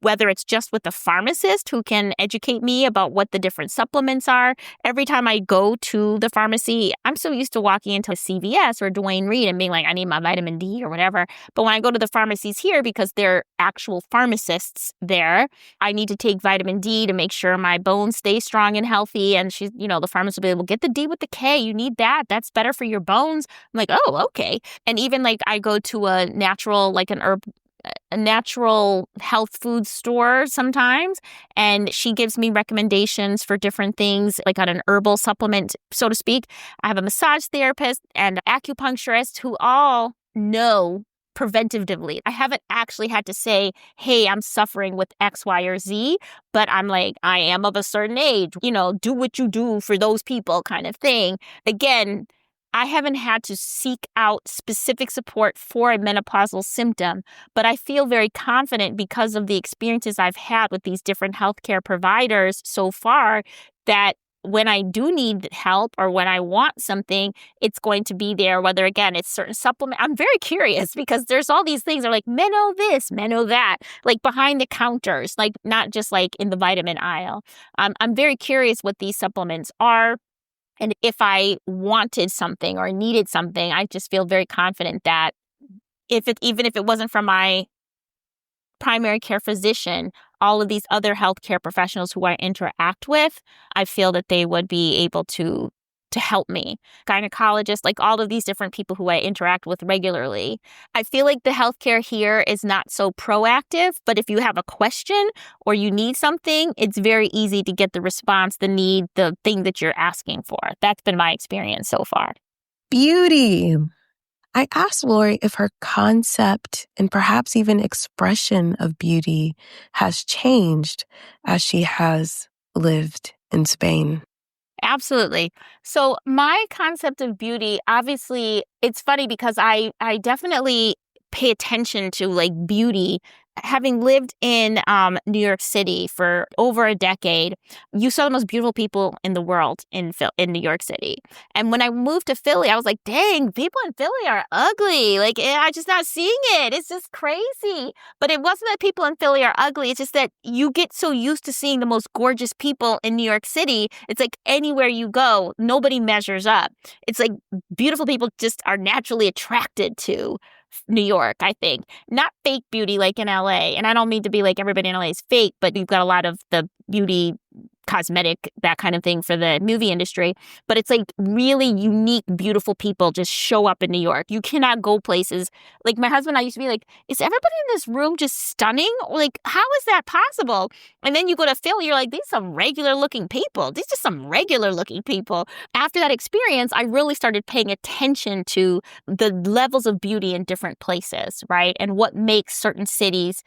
whether it's just with the pharmacist who can educate me about what the different supplements are. Every time I go to the pharmacy, I'm so used to walking into CVS or Duane Reade and being like, I need my vitamin D or whatever. But when I go to the pharmacies here, because they're actual pharmacists there, I need to take vitamin D to make sure my bones stay strong and healthy. And the pharmacist will be able to get the D with the K. You need that. That's better for your bones. I'm like, oh, okay. And even like I go to a natural health food store sometimes, and she gives me recommendations for different things, like on an herbal supplement, so to speak. I have a massage therapist and acupuncturist who all know preventatively. I haven't actually had to say, hey, I'm suffering with X, Y, or Z, but I'm like, I am of a certain age, do what you do for those people kind of thing. Again, I haven't had to seek out specific support for a menopausal symptom, but I feel very confident because of the experiences I've had with these different healthcare providers so far, that when I do need help or when I want something, it's going to be there, whether, again, it's certain supplement. I'm very curious because there's all these things that are like Meno this, Meno that, like behind the counters, like not just like in the vitamin aisle. I'm very curious what these supplements are. And if I wanted something or needed something, I just feel very confident that even if it wasn't from my primary care physician, all of these other healthcare professionals who I interact with, I feel that they would be able to help me. Gynecologists, like all of these different people who I interact with regularly. I feel like the healthcare here is not so proactive, but if you have a question or you need something, it's very easy to get the response, the need, the thing that you're asking for. That's been my experience so far. Beauty. I asked Lori if her concept and perhaps even expression of beauty has changed as she has lived in Spain. Absolutely. So my concept of beauty, obviously, it's funny because I definitely pay attention to like beauty having lived in New York City for over a decade, you saw the most beautiful people in the world in New York City. And when I moved to Philly, I was like, dang, people in Philly are ugly. Like, I'm just not seeing it. It's just crazy. But it wasn't that people in Philly are ugly. It's just that you get so used to seeing the most gorgeous people in New York City. It's like anywhere you go, nobody measures up. It's like beautiful people just are naturally attracted to New York, I think. Not fake beauty like in LA. And I don't mean to be like everybody in LA is fake, but you've got a lot of the beauty, cosmetic, that kind of thing for the movie industry. But it's like really unique, beautiful people just show up in New York. You cannot go places. Like my husband and I used to be like, is everybody in this room just stunning? Like, how is that possible? And then you go to Philly, you're like, these are some regular looking people. These are some regular looking people. After that experience, I really started paying attention to the levels of beauty in different places, right? And what makes certain cities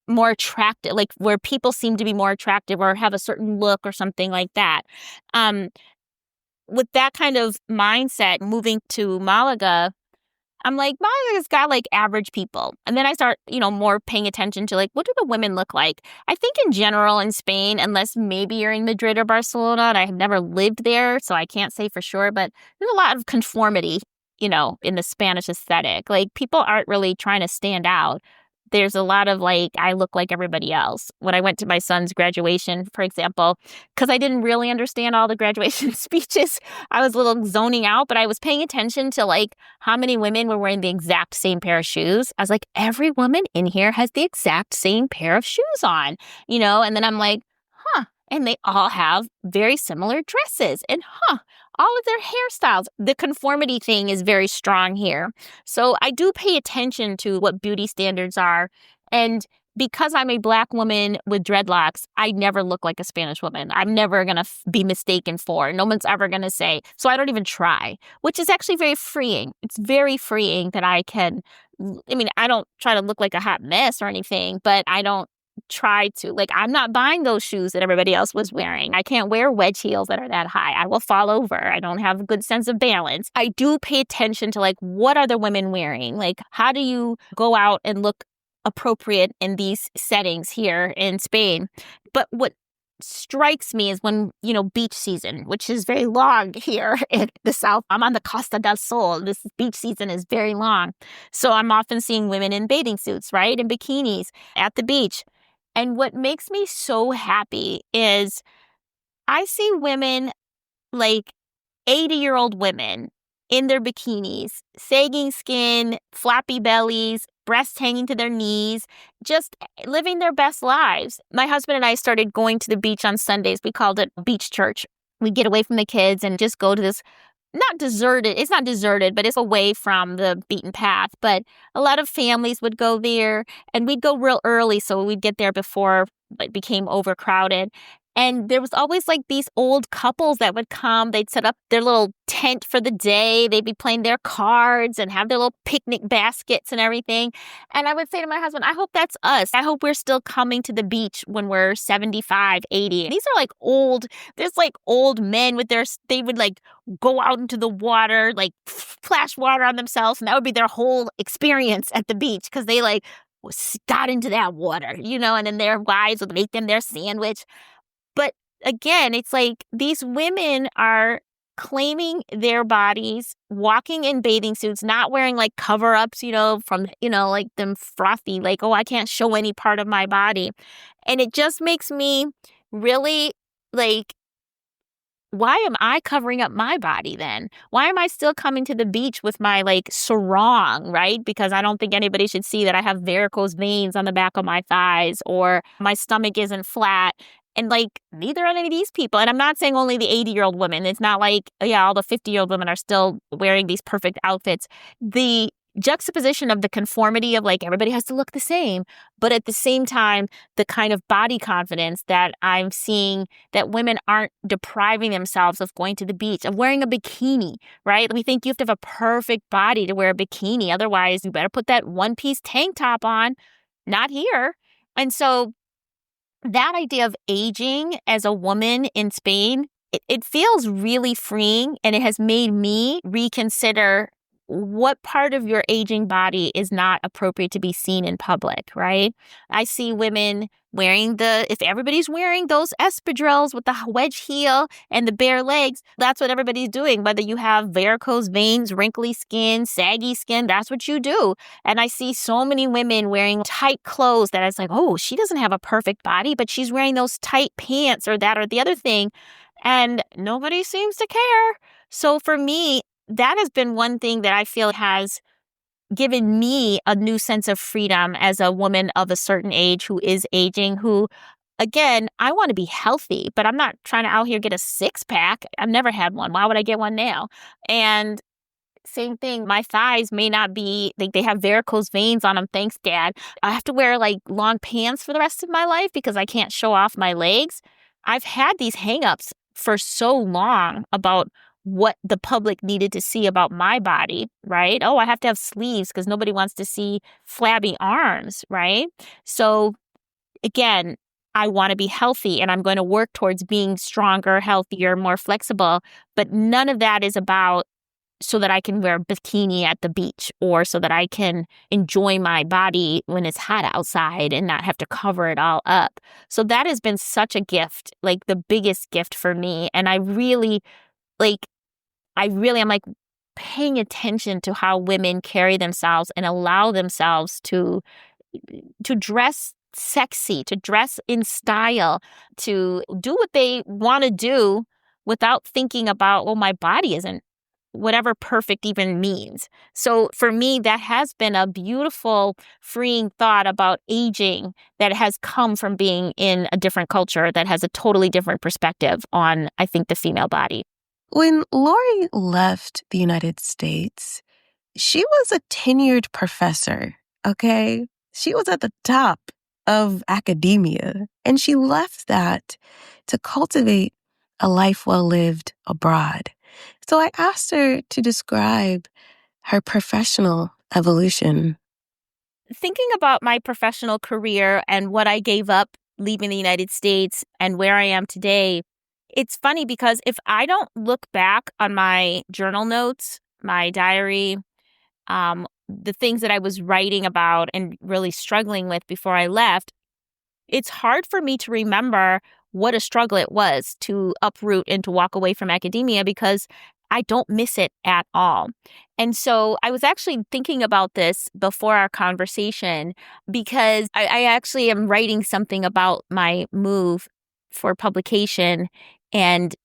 more attractive, like where people seem to be more attractive or have a certain look or something like that. Um, with that kind of mindset, moving to Malaga, I'm like, Malaga's got like average people. And then I start, more paying attention to like, what do the women look like? I think in general in Spain, unless maybe you're in Madrid or Barcelona, and I have never lived there, so I can't say for sure, but there's a lot of conformity, in the Spanish aesthetic. Like people aren't really trying to stand out. There's a lot of like, I look like everybody else. When I went to my son's graduation, for example, because I didn't really understand all the graduation speeches, I was a little zoning out, but I was paying attention to like how many women were wearing the exact same pair of shoes. I was like, every woman in here has the exact same pair of shoes on, and then I'm like, huh. And they all have very similar dresses and all of their hairstyles. The conformity thing is very strong here. So I do pay attention to what beauty standards are. And because I'm a Black woman with dreadlocks, I never look like a Spanish woman. I'm never going to be mistaken for. No one's ever going to say. So I don't even try, which is actually very freeing. It's very freeing that I don't try to look like a hot mess or anything, but I don't try to, like, I'm not buying those shoes that everybody else was wearing. I can't wear wedge heels that are that high. I will fall over. I don't have a good sense of balance. I do pay attention to like, what are the women wearing? Like, how do you go out and look appropriate in these settings here in Spain? But what strikes me is when, beach season, which is very long here in the South. I'm on the Costa del Sol. This beach season is very long. So I'm often seeing women in bathing suits, right? In bikinis at the beach. And what makes me so happy is I see women like 80-year-old women in their bikinis, sagging skin, floppy bellies, breasts hanging to their knees, just living their best lives. My husband and I started going to the beach on Sundays. We called it beach church. We get away from the kids and just go to this not deserted. It's not deserted, but it's away from the beaten path. But a lot of families would go there and we'd go real early. So we'd get there before it became overcrowded. And there was always like these old couples that would come. They'd set up their little tent for the day. They'd be playing their cards and have their little picnic baskets and everything. And I would say to my husband, I hope that's us. I hope we're still coming to the beach when we're 75, 80. These are like there's like old men they would like go out into the water, like splash water on themselves. And that would be their whole experience at the beach because they like got into that water, and then their wives would make them their sandwich. But again, it's like these women are claiming their bodies, walking in bathing suits, not wearing like cover-ups, from, like them frothy, like, oh, I can't show any part of my body. And it just makes me really like, why am I covering up my body then? Why am I still coming to the beach with my like sarong, right? Because I don't think anybody should see that I have varicose veins on the back of my thighs or my stomach isn't flat. And like, neither are any of these people. And I'm not saying only the 80-year-old women. It's not like, all the 50-year-old women are still wearing these perfect outfits. The juxtaposition of the conformity of like, everybody has to look the same. But at the same time, the kind of body confidence that I'm seeing that women aren't depriving themselves of going to the beach, of wearing a bikini, right? We think you have to have a perfect body to wear a bikini. Otherwise, you better put that one-piece tank top on. Not here. And so that idea of aging as a woman in Spain, it feels really freeing, and it has made me reconsider what part of your aging body is not appropriate to be seen in public, right? I see women wearing if everybody's wearing those espadrilles with the wedge heel and the bare legs, that's what everybody's doing. Whether you have varicose veins, wrinkly skin, saggy skin, that's what you do. And I see so many women wearing tight clothes that it's like, oh, she doesn't have a perfect body, but she's wearing those tight pants or that or the other thing. And nobody seems to care. So for me, that has been one thing that I feel has given me a new sense of freedom as a woman of a certain age who is aging, who, again, I want to be healthy, but I'm not trying to out here get a six pack. I've never had one. Why would I get one now? And same thing, my thighs may not be, like, they have varicose veins on them. Thanks, Dad. I have to wear like long pants for the rest of my life because I can't show off my legs. I've had these hangups for so long about what the public needed to see about my body, right? Oh, I have to have sleeves because nobody wants to see flabby arms, right? So again, I want to be healthy and I'm going to work towards being stronger, healthier, more flexible. But none of that is about so that I can wear a bikini at the beach or so that I can enjoy my body when it's hot outside and not have to cover it all up. So that has been such a gift, like the biggest gift for me. And like, I'm like paying attention to how women carry themselves and allow themselves to dress sexy, to dress in style, to do what they want to do without thinking about, well, my body isn't whatever perfect even means. So for me, that has been a beautiful, freeing thought about aging that has come from being in a different culture that has a totally different perspective on, I think, the female body. When Lori left the United States, she was a tenured professor, okay? She was at the top of academia, and she left that to cultivate a life well lived abroad. So I asked her to describe her professional evolution. Thinking about my professional career and what I gave up leaving the United States and where I am today, it's funny because if I don't look back on my journal notes, my diary, the things that I was writing about and really struggling with before I left, it's hard for me to remember what a struggle it was to uproot and to walk away from academia because I don't miss it at all. And so I was actually thinking about this before our conversation because I actually am writing something about my move for publication and,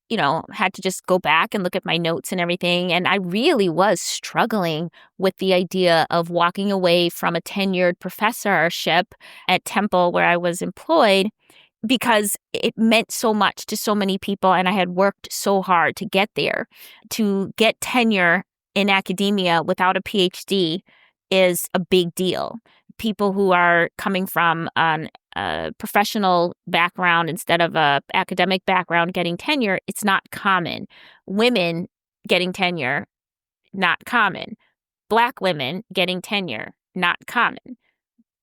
had to just go back and look at my notes and everything. And I really was struggling with the idea of walking away from a tenured professorship at Temple where I was employed because it meant so much to so many people and I had worked so hard to get there. To get tenure in academia without a PhD is a big deal. People who are coming from a professional background instead of a academic background getting tenure, it's not common. Women getting tenure, not common. Black women getting tenure, not common.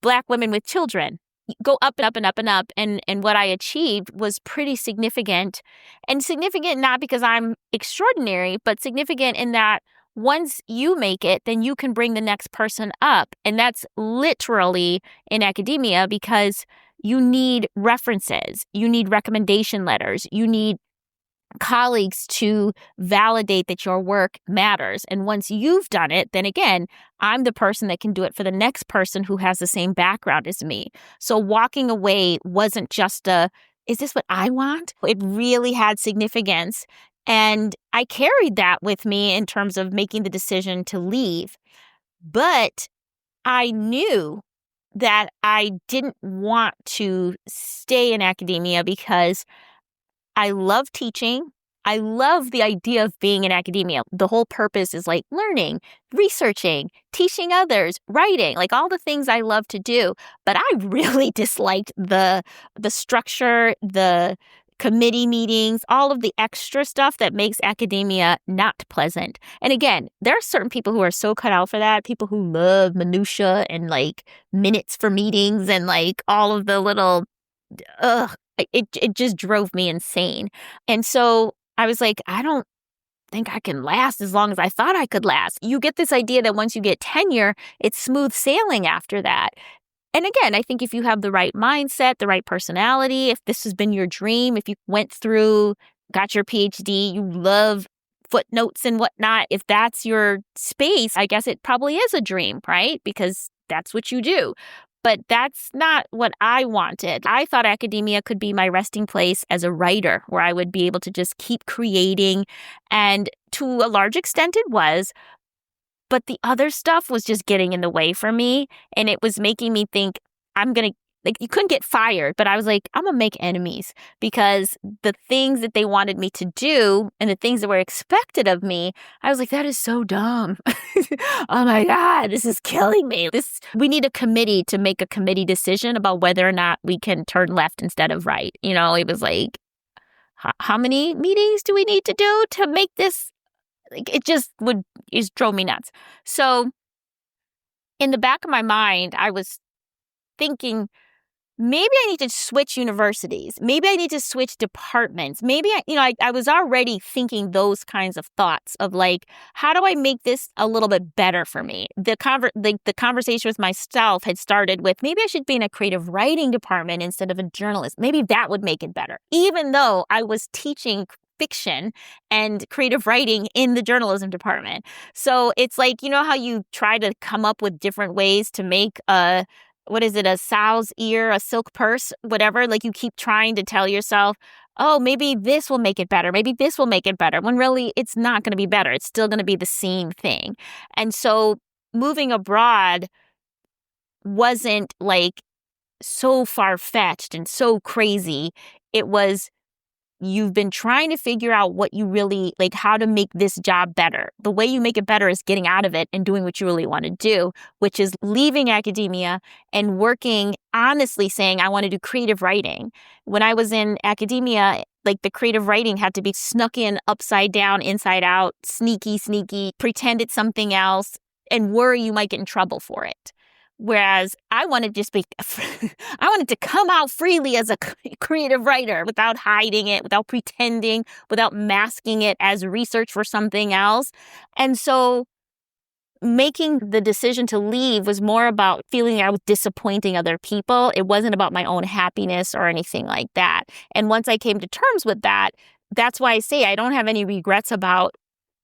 Black women with children go up and up and up and up. And what I achieved was pretty significant. And significant not because I'm extraordinary, but significant in that once you make it, then you can bring the next person up. And that's literally in academia because you need references, you need recommendation letters, you need colleagues to validate that your work matters. And once you've done it, then again, I'm the person that can do it for the next person who has the same background as me. So walking away wasn't just is this what I want? It really had significance. And I carried that with me in terms of making the decision to leave. But I knew that I didn't want to stay in academia because I love teaching. I love the idea of being in academia. The whole purpose is like learning, researching, teaching others, writing, like all the things I love to do. But I really disliked the structure, the committee meetings, all of the extra stuff that makes academia not pleasant. And again, there are certain people who are so cut out for that, people who love minutia and like minutes for meetings and like all of the little it just drove me insane. And so I was like, think I can last as long as I thought I could last. You get this idea that once you get tenure, it's smooth sailing after that. And again, I think if you have the right mindset, the right personality, if this has been your dream, if you went through, got your PhD, you love footnotes and whatnot, if that's your space, I guess it probably is a dream, right? Because that's what you do. But that's not what I wanted. I thought academia could be my resting place as a writer, where I would be able to just keep creating. And to a large extent, it was. But the other stuff was just getting in the way for me. And it was making me think, like, you couldn't get fired, but I was like, I'm going to make enemies, because the things that they wanted me to do and the things that were expected of me, I was like, that is so dumb. Oh my God, this is killing me. We need a committee to make a committee decision about whether or not we can turn left instead of right. It was like, how many meetings do we need to do to make this? Like, it drove me nuts. So in the back of my mind, I was thinking, maybe I need to switch universities. Maybe I need to switch departments. Maybe I was already thinking those kinds of thoughts of like, how do I make this a little bit better for me? The conversation with myself had started with, maybe I should be in a creative writing department instead of a journalist. Maybe that would make it better. Even though I was teaching fiction and creative writing in the journalism department. So it's like, how you try to come up with different ways to make a sow's ear, a silk purse, whatever. Like, you keep trying to tell yourself, oh, maybe this will make it better. Maybe this will make it better. When really it's not going to be better. It's still going to be the same thing. And so moving abroad wasn't like so far-fetched and so crazy. It was, you've been trying to figure out what you really like, how to make this job better. The way you make it better is getting out of it and doing what you really want to do, which is leaving academia and working, honestly saying, I want to do creative writing. When I was in academia, like, the creative writing had to be snuck in upside down, inside out, sneaky, pretend it's something else, and worry you might get in trouble for it. Whereas I wanted to come out freely as a creative writer without hiding it, without pretending, without masking it as research for something else. And so making the decision to leave was more about feeling I was disappointing other people. It wasn't about my own happiness or anything like that. And once I came to terms with that, that's why I say I don't have any regrets about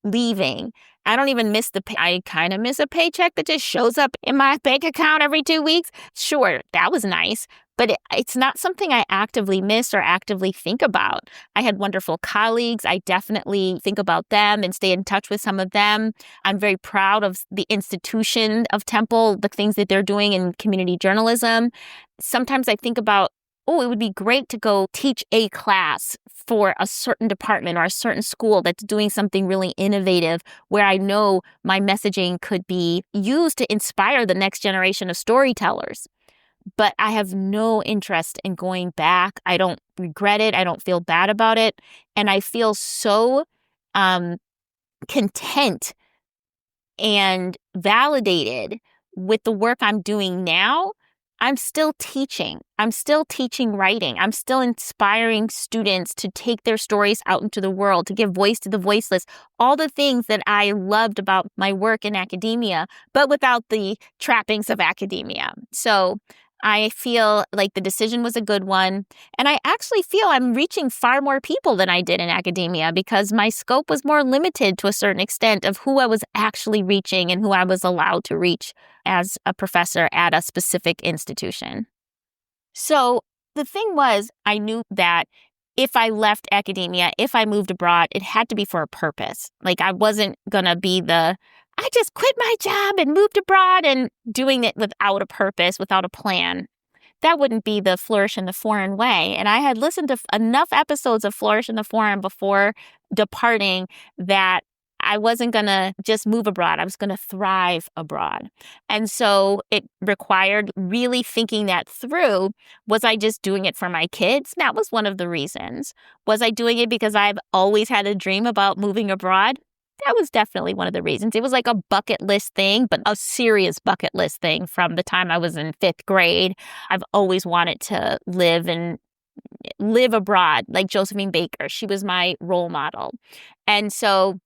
leaving. I don't even miss I kind of miss a paycheck that just shows up in my bank account every 2 weeks. Sure, that was nice, but it's not something I actively miss or actively think about. I had wonderful colleagues. I definitely think about them and stay in touch with some of them. I'm very proud of the institution of Temple, the things that they're doing in community journalism. Sometimes I think about, it would be great to go teach a class for a certain department or a certain school that's doing something really innovative, where I know my messaging could be used to inspire the next generation of storytellers. But I have no interest in going back. I don't regret it. I don't feel bad about it. And I feel so content and validated with the work I'm doing now. I'm still teaching. I'm still teaching writing. I'm still inspiring students to take their stories out into the world, to give voice to the voiceless, all the things that I loved about my work in academia, but without the trappings of academia. So I feel like the decision was a good one. And I actually feel I'm reaching far more people than I did in academia, because my scope was more limited to a certain extent of who I was actually reaching and who I was allowed to reach as a professor at a specific institution. So the thing was, I knew that if I left academia, if I moved abroad, it had to be for a purpose. Like, I wasn't going to be I just quit my job and moved abroad and doing it without a purpose, without a plan. That wouldn't be the Flourish in the Foreign way. And I had listened to enough episodes of Flourish in the Foreign before departing that I wasn't going to just move abroad. I was going to thrive abroad. And so it required really thinking that through. Was I just doing it for my kids? That was one of the reasons. Was I doing it because I've always had a dream about moving abroad? That was definitely one of the reasons. It was like a bucket list thing, but a serious bucket list thing from the time I was in 5th grade. I've always wanted to live abroad, like Josephine Baker. She was my role model. And so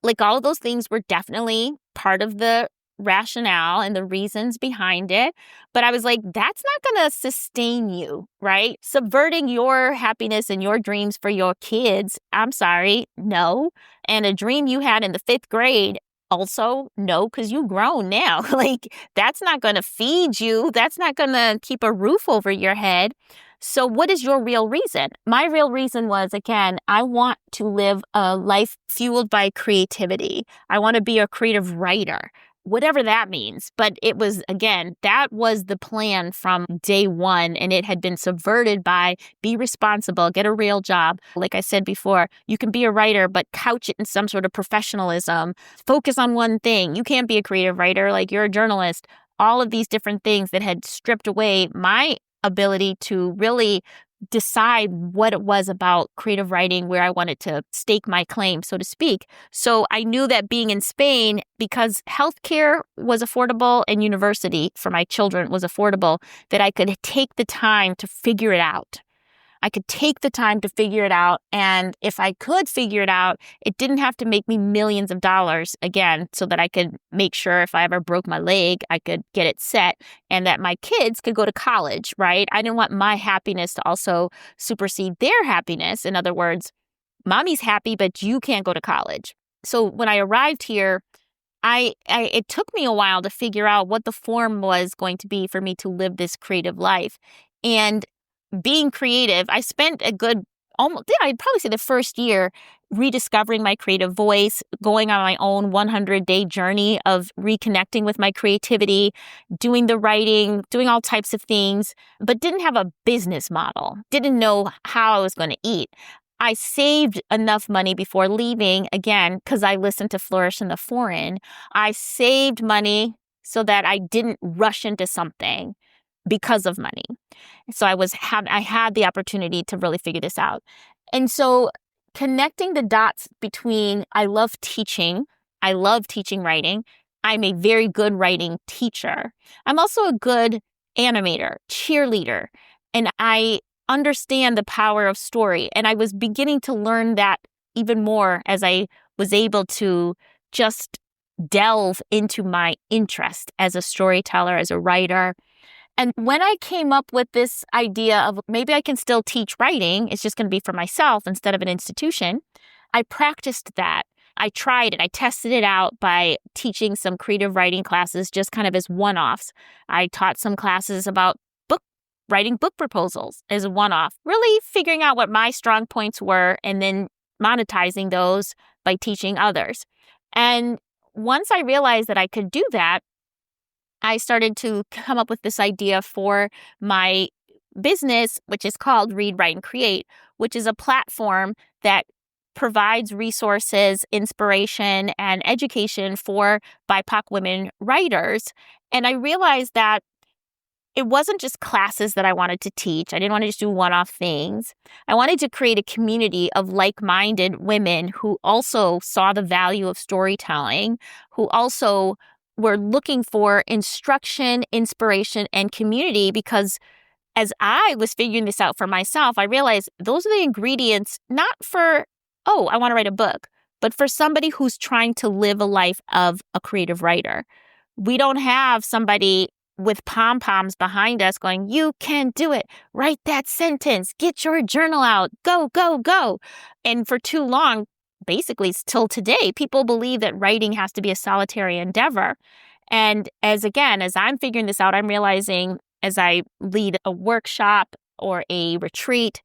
like all of those things were definitely part of the rationale and the reasons behind it. But I was like, that's not going to sustain you, right? Subverting your happiness and your dreams for your kids. I'm sorry. No. And a dream you had in the 5th grade. Also, no, because you've grown now. Like, that's not going to feed you. That's not going to keep a roof over your head. So what is your real reason? My real reason was, again, I want to live a life fueled by creativity. I want to be a creative writer, whatever that means. But it was, again, that was the plan from day one. And it had been subverted by be responsible, get a real job. Like I said before, you can be a writer, but couch it in some sort of professionalism. Focus on one thing. You can't be a creative writer, like you're a journalist. All of these different things that had stripped away my ability to really decide what it was about creative writing, where I wanted to stake my claim, so to speak. So I knew that being in Spain, because healthcare was affordable and university for my children was affordable, that I could take the time to figure it out. I could take the time to figure it out. And if I could figure it out, it didn't have to make me millions of dollars again, so that I could make sure if I ever broke my leg, I could get it set and that my kids could go to college, right? I didn't want my happiness to also supersede their happiness. In other words, mommy's happy, but you can't go to college. So when I arrived here, it took me a while to figure out what the form was going to be for me to live this creative life. And being creative, I spent a good, I'd probably say the first year rediscovering my creative voice, going on my own 100-day journey of reconnecting with my creativity, doing the writing, doing all types of things, but didn't have a business model, didn't know how I was going to eat. I saved enough money before leaving, again, because I listened to Flourish in the Foreign. I saved money so that I didn't rush into something because of money. So I had the opportunity to really figure this out. And so connecting the dots between I love teaching writing. I'm a very good writing teacher. I'm also a good animator, cheerleader, and I understand the power of story. And I was beginning to learn that even more as I was able to just delve into my interest as a storyteller, as a writer. And when I came up with this idea of maybe I can still teach writing, it's just going to be for myself instead of an institution, I practiced that. I tried it. I tested it out by teaching some creative writing classes, just kind of as one-offs. I taught some classes about writing book proposals as a one-off, really figuring out what my strong points were and then monetizing those by teaching others. And once I realized that I could do that, I started to come up with this idea for my business, which is called Read, Write, and Create, which is a platform that provides resources, inspiration, and education for BIPOC women writers. And I realized that it wasn't just classes that I wanted to teach. I didn't want to just do one-off things. I wanted to create a community of like-minded women who also saw the value of storytelling, who also were looking for instruction, inspiration, and community, because as I was figuring this out for myself, I realized those are the ingredients, not for, oh, I want to write a book, but for somebody who's trying to live a life of a creative writer. We don't have somebody with pom-poms behind us going, you can do it, write that sentence, get your journal out, go, go, go. And for too long, basically till today, people believe that writing has to be a solitary endeavor. And as I'm figuring this out, I'm realizing as I lead a workshop or a retreat,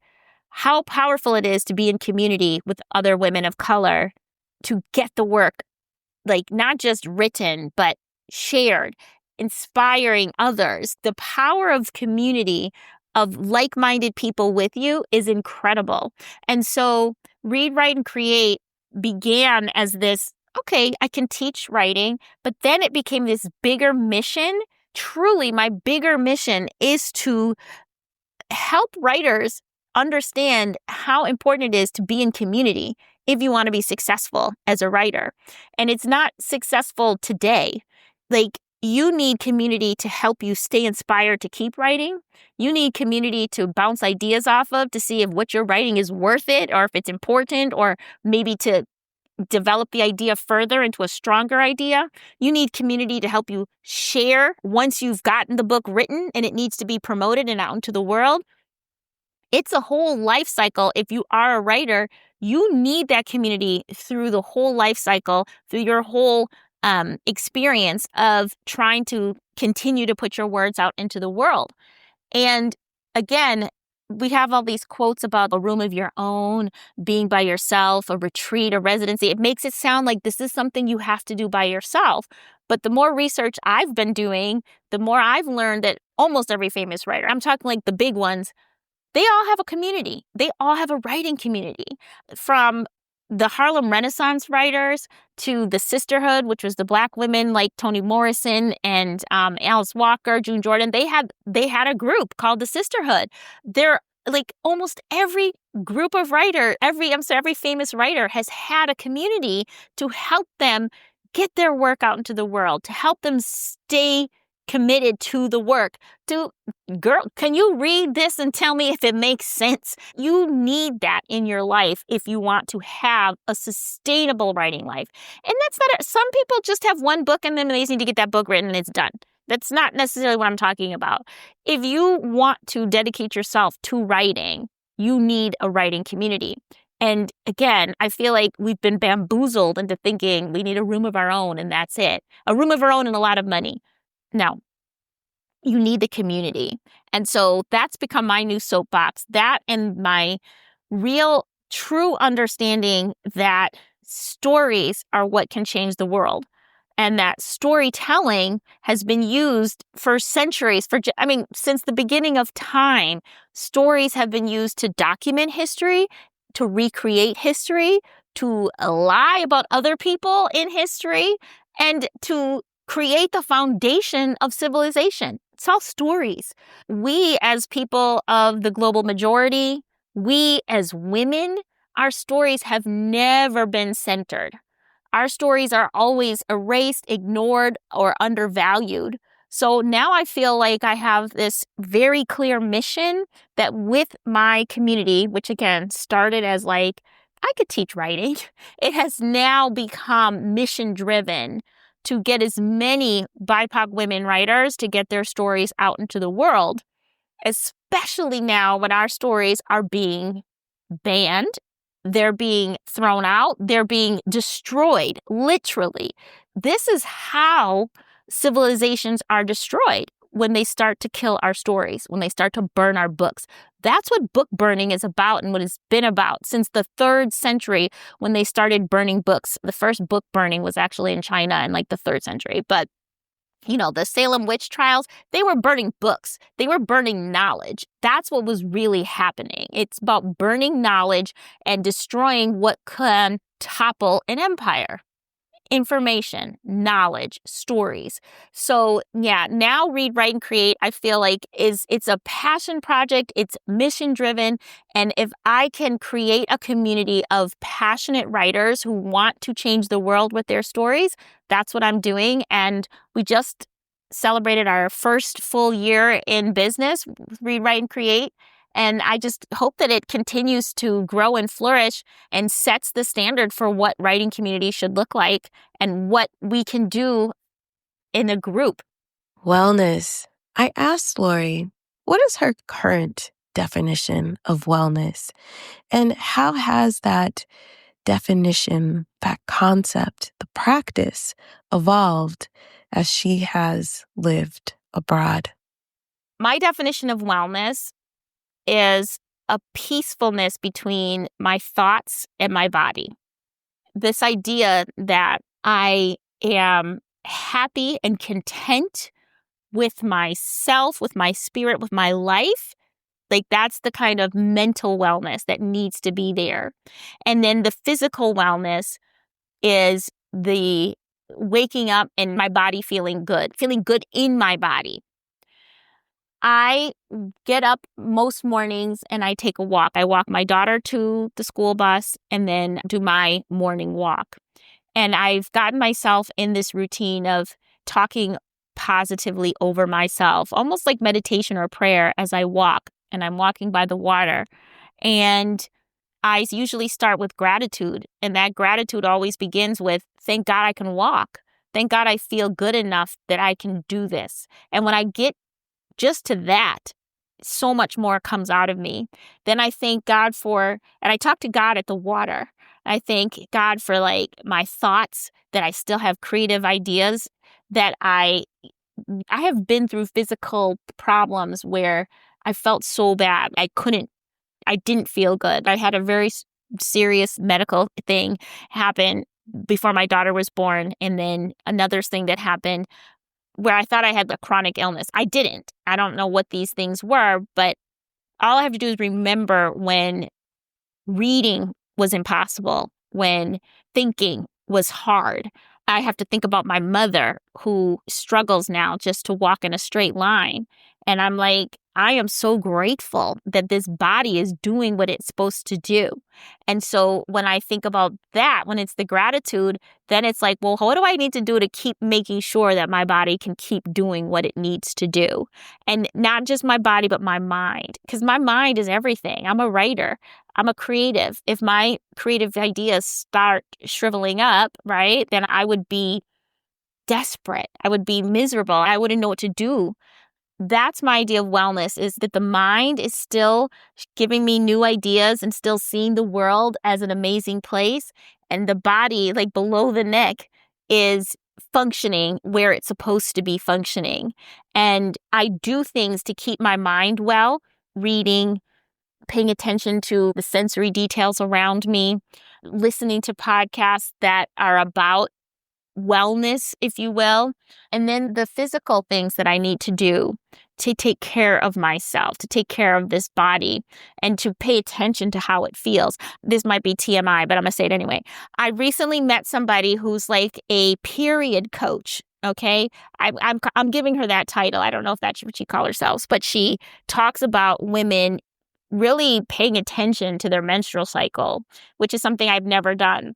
how powerful it is to be in community with other women of color, to get the work, like not just written, but shared, inspiring others. The power of community, of like-minded people with you, is incredible. And so Read, Write, and Create began as this, okay, I can teach writing, but then it became this bigger mission. Truly, my bigger mission is to help writers understand how important it is to be in community if you want to be successful as a writer. And it's not successful today. Like, you need community to help you stay inspired to keep writing. You need community to bounce ideas off of, to see if what you're writing is worth it or if it's important, or maybe to develop the idea further into a stronger idea. You need community to help you share once you've gotten the book written and it needs to be promoted and out into the world. It's a whole life cycle. If you are a writer, you need that community through the whole life cycle, through your whole experience of trying to continue to put your words out into the world. And again, we have all these quotes about a room of your own, being by yourself, a retreat, a residency. It makes it sound like this is something you have to do by yourself. But the more research I've been doing, the more I've learned that almost every famous writer, I'm talking like the big ones, they all have a community. They all have a writing community. From the Harlem Renaissance writers to the Sisterhood, which was the Black women like Toni Morrison and Alice Walker, June Jordan. They had a group called the Sisterhood. They're like almost every group of every famous writer has had a community to help them get their work out into the world, to help them stay committed to the work. Girl, can you read this and tell me if it makes sense? You need that in your life if you want to have a sustainable writing life. And that's not it. Some people just have one book and then they just need to get that book written and it's done. That's not necessarily what I'm talking about. If you want to dedicate yourself to writing, you need a writing community. And again, I feel like we've been bamboozled into thinking we need a room of our own and that's it. A room of our own and a lot of money. No, you need the community. And so that's become my new soapbox. That and my real, true understanding that stories are what can change the world. And that storytelling has been used for centuries. Since the beginning of time, stories have been used to document history, to recreate history, to lie about other people in history, and to create the foundation of civilization. It's all stories. We as people of the global majority, we as women, our stories have never been centered. Our stories are always erased, ignored, or undervalued. So now I feel like I have this very clear mission that with my community, which again started as like, I could teach writing, it has now become mission driven to get as many BIPOC women writers to get their stories out into the world, especially now when our stories are being banned, they're being thrown out, they're being destroyed, literally. This is how civilizations are destroyed, when they start to kill our stories, when they start to burn our books. That's what book burning is about and what it's been about since the 3rd century when they started burning books. The first book burning was actually in China in like the 3rd century. But, the Salem witch trials, they were burning books. They were burning knowledge. That's what was really happening. It's about burning knowledge and destroying what can topple an empire. Information, knowledge, stories. So yeah, now Read, Write, and Create, I feel like it's a passion project. It's mission driven. And if I can create a community of passionate writers who want to change the world with their stories, that's what I'm doing. And we just celebrated our first full year in business, Read, Write, and Create. And I just hope that it continues to grow and flourish and sets the standard for what writing community should look like and what we can do in a group. Wellness. I asked Lori, what is her current definition of wellness? And how has that definition, that concept, the practice evolved as she has lived abroad? My definition of wellness is a peacefulness between my thoughts and my body. This idea that I am happy and content with myself, with my spirit, with my life, like that's the kind of mental wellness that needs to be there. And then the physical wellness is the waking up and my body feeling good in my body. I get up most mornings and I take a walk. I walk my daughter to the school bus and then do my morning walk. And I've gotten myself in this routine of talking positively over myself, almost like meditation or prayer as I walk. And I'm walking by the water. And I usually start with gratitude. And that gratitude always begins with, thank God I can walk. Thank God I feel good enough that I can do this. And when I get just to that, so much more comes out of me. Then I thank God and I talk to God at the water. I thank God for like my thoughts, that I still have creative ideas, that I have been through physical problems where I felt so bad. I didn't feel good. I had a very serious medical thing happen before my daughter was born. And then another thing that happened where I thought I had a chronic illness. I didn't. I don't know what these things were, but all I have to do is remember when reading was impossible, when thinking was hard. I have to think about my mother who struggles now just to walk in a straight line. And I'm like, I am so grateful that this body is doing what it's supposed to do. And so when I think about that, when it's the gratitude, then it's like, well, what do I need to do to keep making sure that my body can keep doing what it needs to do? And not just my body, but my mind, because my mind is everything. I'm a writer. I'm a creative. If my creative ideas start shriveling up, right, then I would be desperate. I would be miserable. I wouldn't know what to do. That's my idea of wellness, is that the mind is still giving me new ideas and still seeing the world as an amazing place. And the body, like below the neck, is functioning where it's supposed to be functioning. And I do things to keep my mind well, reading, paying attention to the sensory details around me, listening to podcasts that are about wellness, if you will, and then the physical things that I need to do to take care of myself, to take care of this body, and to pay attention to how it feels. This might be TMI, but I'm going to say it anyway. I recently met somebody who's like a period coach. Okay, I'm giving her that title. I don't know if that's what she calls herself, but she talks about women really paying attention to their menstrual cycle, which is something I've never done.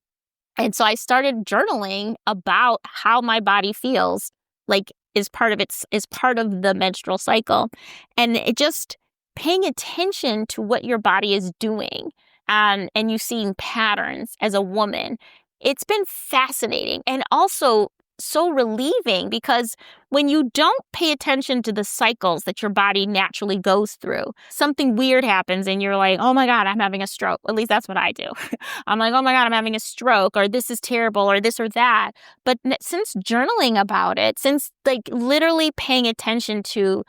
And so I started journaling about how my body feels, like is part of the menstrual cycle. And it just paying attention to what your body is doing, and you seeing patterns as a woman. It's been fascinating and also so relieving, because when you don't pay attention to the cycles that your body naturally goes through, something weird happens and you're like, oh my God, I'm having a stroke. At least that's what I do. I'm like, oh my God, I'm having a stroke, or this is terrible, or this or that. But since journaling about it, since like literally paying attention to,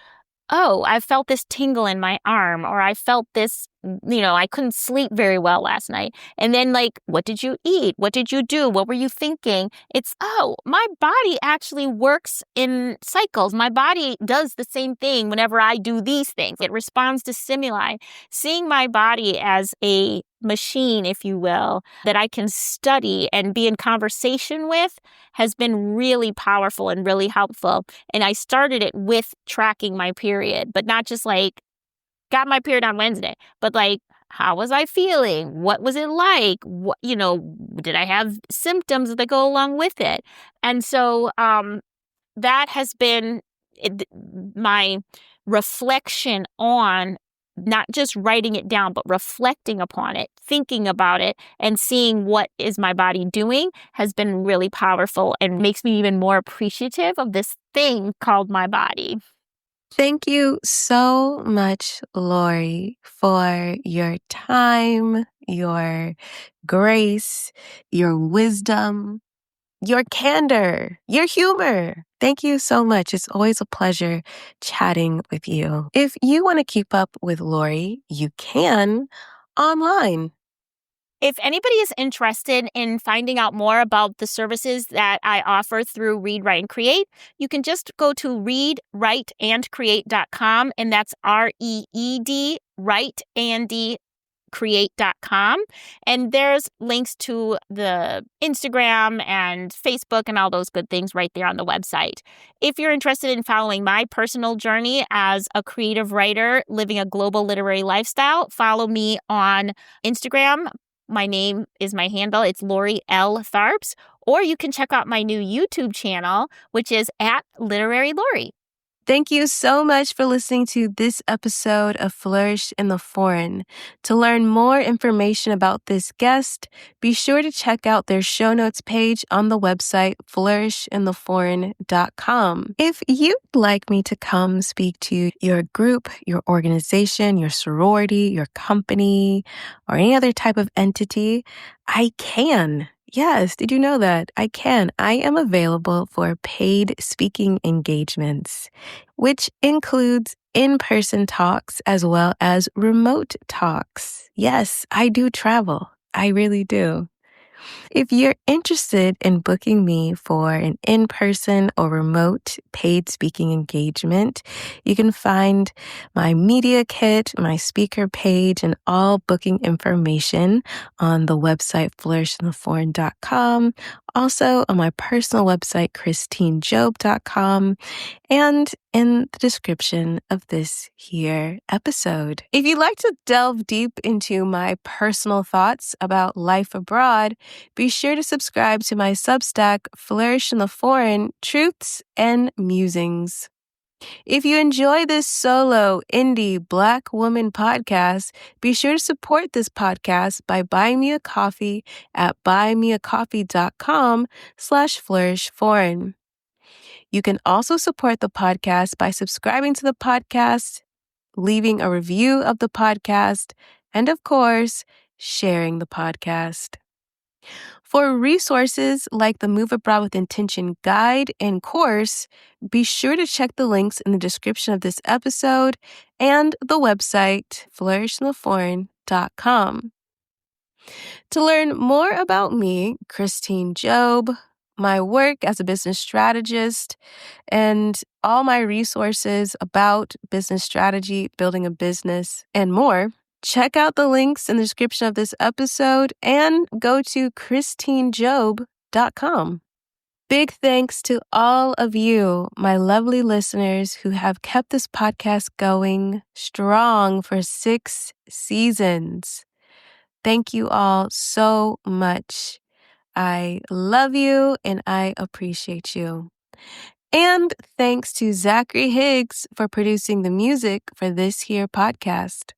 oh, I felt this tingle in my arm, or I felt this, I couldn't sleep very well last night. And then like, what did you eat? What did you do? What were you thinking? It's, oh, my body actually works in cycles. My body does the same thing whenever I do these things. It responds to stimuli. Seeing my body as a machine, if you will, that I can study and be in conversation with has been really powerful and really helpful. And I started it with tracking my period, but not just like, got my period on Wednesday, but like, how was I feeling? What was it like? What, did I have symptoms that go along with it? And so that has been my reflection on not just writing it down, but reflecting upon it, thinking about it, and seeing what is my body doing has been really powerful and makes me even more appreciative of this thing called my body. Thank you so much, Lori, for your time, your grace, your wisdom, your candor, your humor. Thank you so much. It's always a pleasure chatting with you. If you want to keep up with Lori, you can online. If anybody is interested in finding out more about the services that I offer through Read, Write, and Create, you can just go to readwriteandcreate.com, and that's REED, Write, Andy, create.com. And there's links to the Instagram and Facebook and all those good things right there on the website. If you're interested in following my personal journey as a creative writer living a global literary lifestyle, follow me on Instagram. My name is my handle. It's Lori L. Tharps. Or you can check out my new YouTube channel, which is at Literary Lori. Thank you so much for listening to this episode of Flourish in the Foreign. To learn more information about this guest, be sure to check out their show notes page on the website flourishintheforeign.com. If you'd like me to come speak to your group, your organization, your sorority, your company, or any other type of entity, I can. Yes, did you know that? I can. I am available for paid speaking engagements, which includes in-person talks as well as remote talks. Yes, I do travel. I really do. If you're interested in booking me for an in-person or remote paid speaking engagement, you can find my media kit, my speaker page, and all booking information on the website flourishintheforeign.com, also on my personal website, christinejob.com, and in the description of this here episode. If you'd like to delve deep into my personal thoughts about life abroad, be sure to subscribe to my Substack, Flourish in the Foreign, Truths and Musings. If you enjoy this solo indie Black woman podcast, be sure to support this podcast by buying me a coffee at buymeacoffee.com/flourishforeign. You can also support the podcast by subscribing to the podcast, leaving a review of the podcast, and of course, sharing the podcast. For resources like the Move Abroad with Intention guide and course, be sure to check the links in the description of this episode and the website flourishintheforeign.com. To learn more about me, Christine Job, my work as a business strategist, and all my resources about business strategy, building a business, and more, check out the links in the description of this episode and go to christinejob.com. Big thanks to all of you, my lovely listeners who have kept this podcast going strong for 6 seasons. Thank you all so much. I love you and I appreciate you. And thanks to Zachary Higgs for producing the music for this here podcast.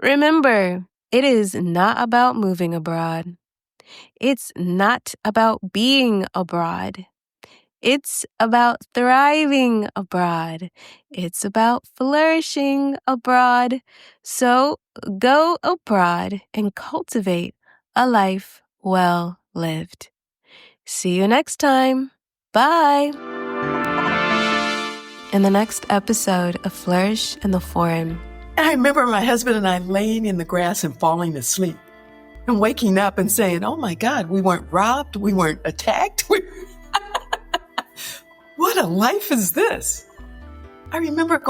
Remember, it is not about moving abroad. It's not about being abroad. It's about thriving abroad. It's about flourishing abroad. So go abroad and cultivate a life well lived. See you next time. Bye. In the next episode of Flourish in the Foreign. I remember my husband and I laying in the grass and falling asleep and waking up and saying, oh my God, we weren't robbed. We weren't attacked. What a life is this? I remember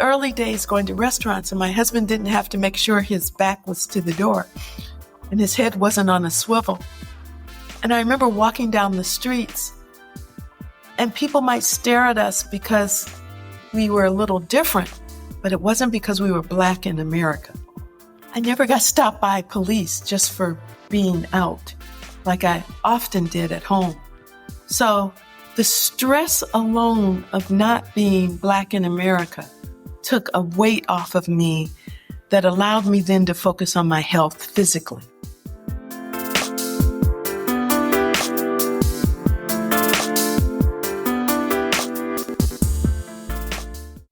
early days going to restaurants and my husband didn't have to make sure his back was to the door and his head wasn't on a swivel. And I remember walking down the streets and people might stare at us because we were a little different, but it wasn't because we were Black in America. I never got stopped by police just for being out like I often did at home. So the stress alone of not being Black in America took a weight off of me that allowed me then to focus on my health physically.